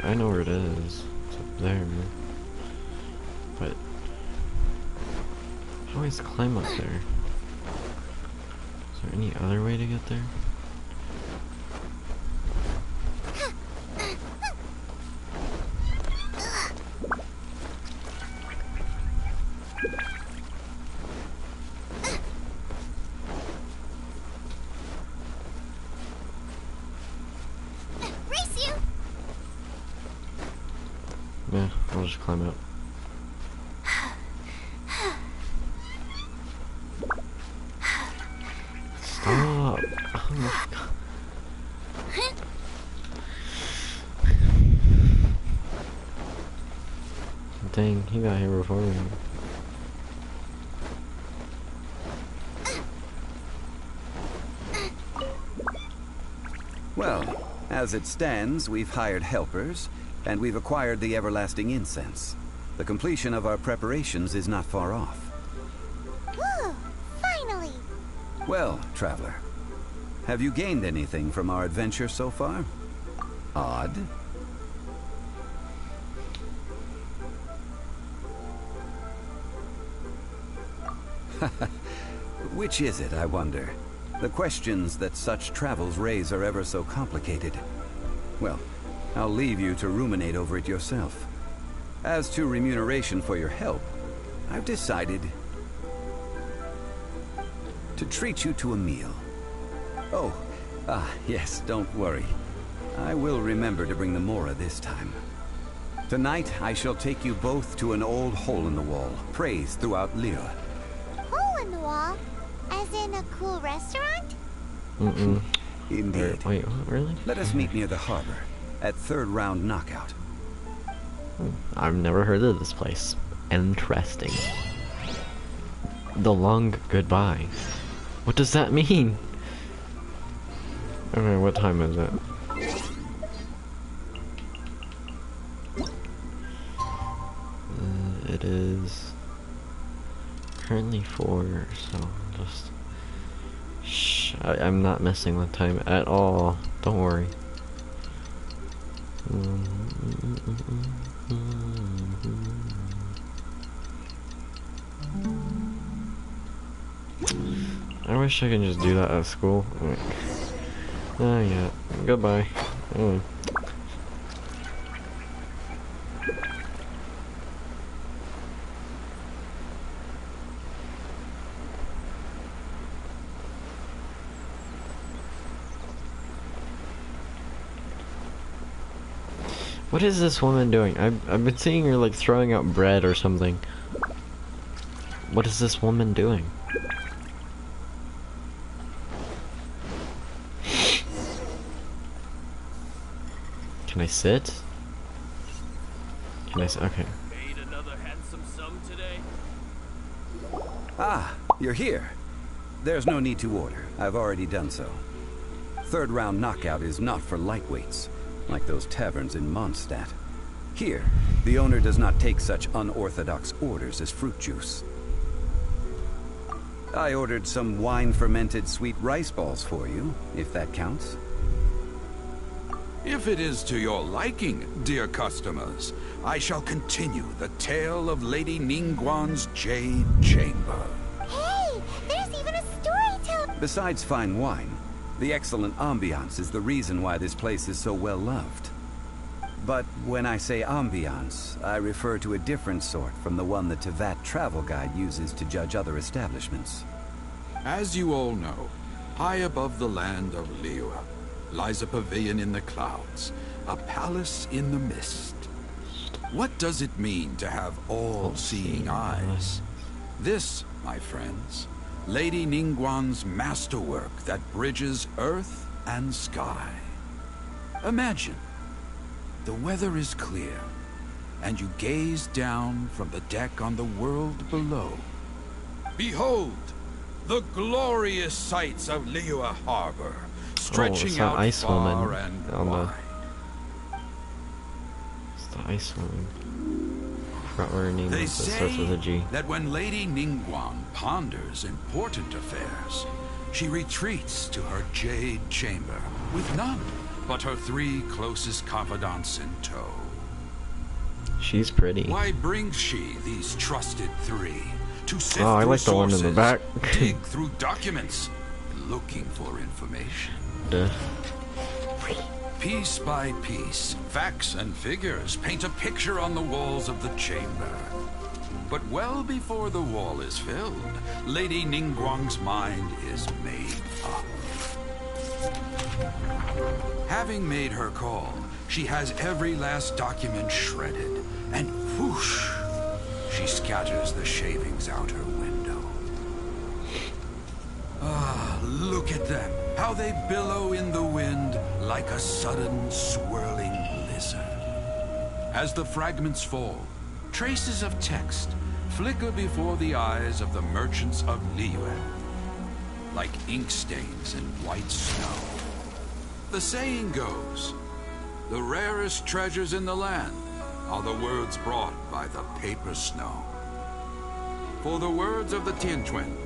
I know where it is. It's up there. But I always climb up there. Is there any other way to get there? Yeah, I'll just climb up. Stop! Oh my god. Dang, he got here before me. Well, as it stands, we've hired helpers, and we've acquired the everlasting incense. The completion of our preparations is not far off. Whew, finally! Well, traveler, have you gained anything from our adventure so far? Odd. Which is it, I wonder? The questions that such travels raise are ever so complicated. Well, I'll leave you to ruminate over it yourself. As to remuneration for your help, I've decided to to treat you to a meal. Oh, yes, don't worry. I will remember to bring the Mora this time. Tonight, I shall take you both to an old hole-in-the-wall, praised throughout Liyue. Hole-in-the-wall? As in a cool restaurant? Mm-mm. Indeed. Wait, what, really? Let us meet near the harbor, at third round knockout. I've never heard of this place. Interesting. The long goodbye. What does that mean? Okay, what time is it? It is currently 4, so just shh. I'm not messing with time at all. Don't worry. I wish I could just do that at school. Oh yeah. Goodbye. What is this woman doing? I've been seeing her like throwing out bread or something. What is this woman doing? Can I sit? Can I sit? Okay. Made another handsome sum today. Ah, you're here. There's no need to order. I've already done so. Third round knockout is not for lightweights, like those taverns in Mondstadt. Here, the owner does not take such unorthodox orders as fruit juice. I ordered some wine-fermented sweet rice balls for you, if that counts. If it is to your liking, dear customers, I shall continue the tale of Lady Ningguang's Jade Chamber. Hey, there's even a storyteller! Besides fine wine, the excellent ambiance is the reason why this place is so well loved. But when I say ambiance, I refer to a different sort from the one the Tevat travel guide uses to judge other establishments. As you all know, high above the land of Liyue lies a pavilion in the clouds, a palace in the mist. What does it mean to have all-seeing eyes? This, my friends, Lady Ningguang's masterwork that bridges earth and sky. Imagine, the weather is clear, and you gaze down from the deck on the world below. Behold, the glorious sights of Liyue Harbor, stretching out ice far woman and on wide. It's the ice woman. Forgot what her name They is. It starts with a G. that when Lady Ningguang ponders important affairs, she retreats to her jade chamber with none but her 3 closest confidants in tow. She's pretty. Why brings she these trusted 3 to sift Oh, I through like the one in the sources, back. dig through documents, looking for information? Duh. Piece by piece, facts and figures paint a picture on the walls of the chamber. But well before the wall is filled, Lady Ningguang's mind is made up. Having made her call, she has every last document shredded, and whoosh, she scatters the shavings out her window. Ah, look at them, how they billow in the wind like a sudden swirling blizzard. As the fragments fall, traces of text flicker before the eyes of the merchants of Liyue, like ink stains in white snow. The saying goes, the rarest treasures in the land are the words brought by the paper snow. For the words of the Tianquan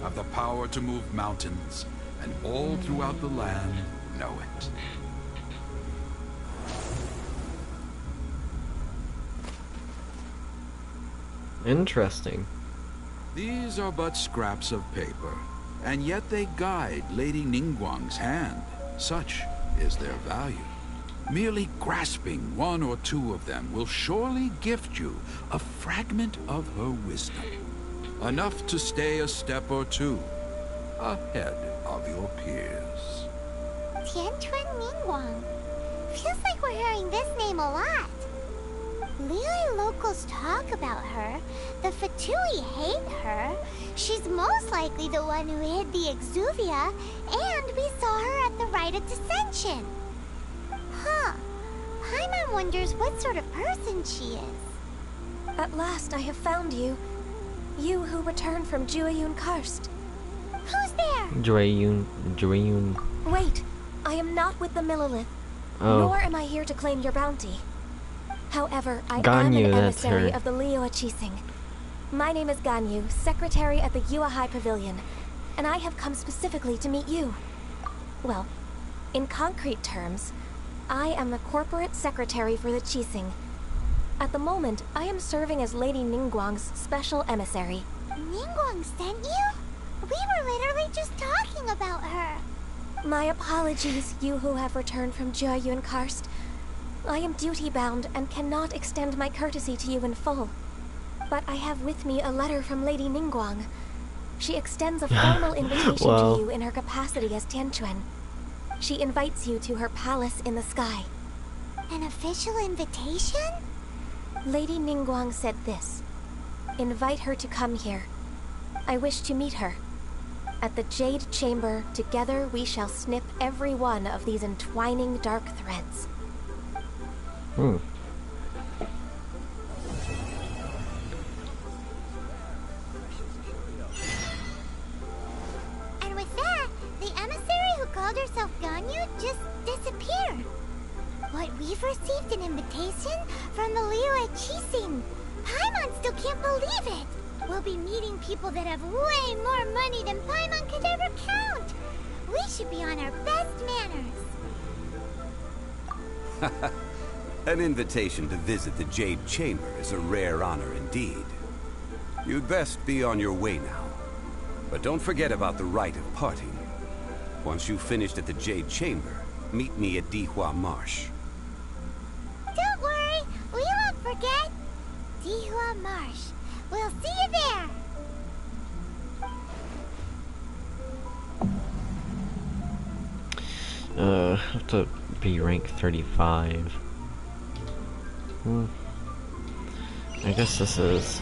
have the power to move mountains, and all throughout the land know it. Interesting. These are but scraps of paper, and yet they guide Lady Ningguang's hand. Such is their value. Merely grasping 1 or 2 of them will surely gift you a fragment of her wisdom. Enough to stay a step or 2. ahead of your peers. Tianchuan Ningguang. Feels like we're hearing this name a lot. Liyue locals talk about her. The Fatui hate her. She's most likely the one who hid the Exuvia, and we saw her at the Rite of Dissension. Huh. Paimon wonders what sort of person she is. At last I have found you. You who returned from Jueyun Karst. Who's there? Jueyun. Wait, I am not with the Millelith. Oh. Nor am I here to claim your bounty. However, I am Ganyu, an that's emissary her. of the Liyue Qixing. My name is Ganyu, secretary at the Yuehai Pavilion, and I have come specifically to meet you. Well, in concrete terms, I am the corporate secretary for the Qixing. At the moment, I am serving as Lady Ningguang's special emissary. Ningguang sent you? We were literally just talking about her. My apologies, you who have returned from Jueyun Karst. I am duty-bound and cannot extend my courtesy to you in full. But I have with me a letter from Lady Ningguang. She extends a formal invitation Wow. to you in her capacity as Tianquan. She invites you to her palace in the sky. An official invitation? Lady Ningguang said this. Invite her to come here. I wish to meet her. At the Jade Chamber, together we shall snip every one of these entwining dark threads. Hmm. And with that, the emissary who called herself Ganyu just disappeared. What, we've received an invitation from the Liyue Qixing. Paimon still can't believe it. We'll be meeting people that have way more money than Paimon could ever count. We should be on our best manners. An invitation to visit the Jade Chamber is a rare honor indeed. You'd best be on your way now. But don't forget about the rite of parting. Once you've finished at the Jade Chamber, meet me at Dihua Marsh. Don't worry, we won't forget. Dihua Marsh. We'll see you there. Have to be rank 35. I guess this is.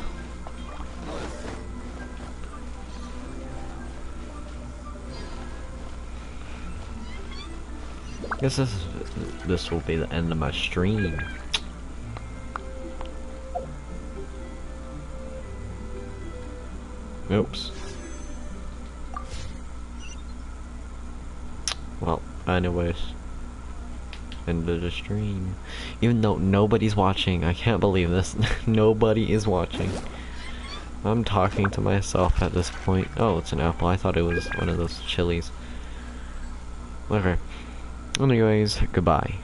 This will be the end of my stream. Oops. Well, anyways, end of the stream. Even though nobody's watching, I can't believe this. Nobody is watching. I'm talking to myself at this point. Oh, it's an apple. I thought it was one of those chilies. Okay. Anyways, goodbye.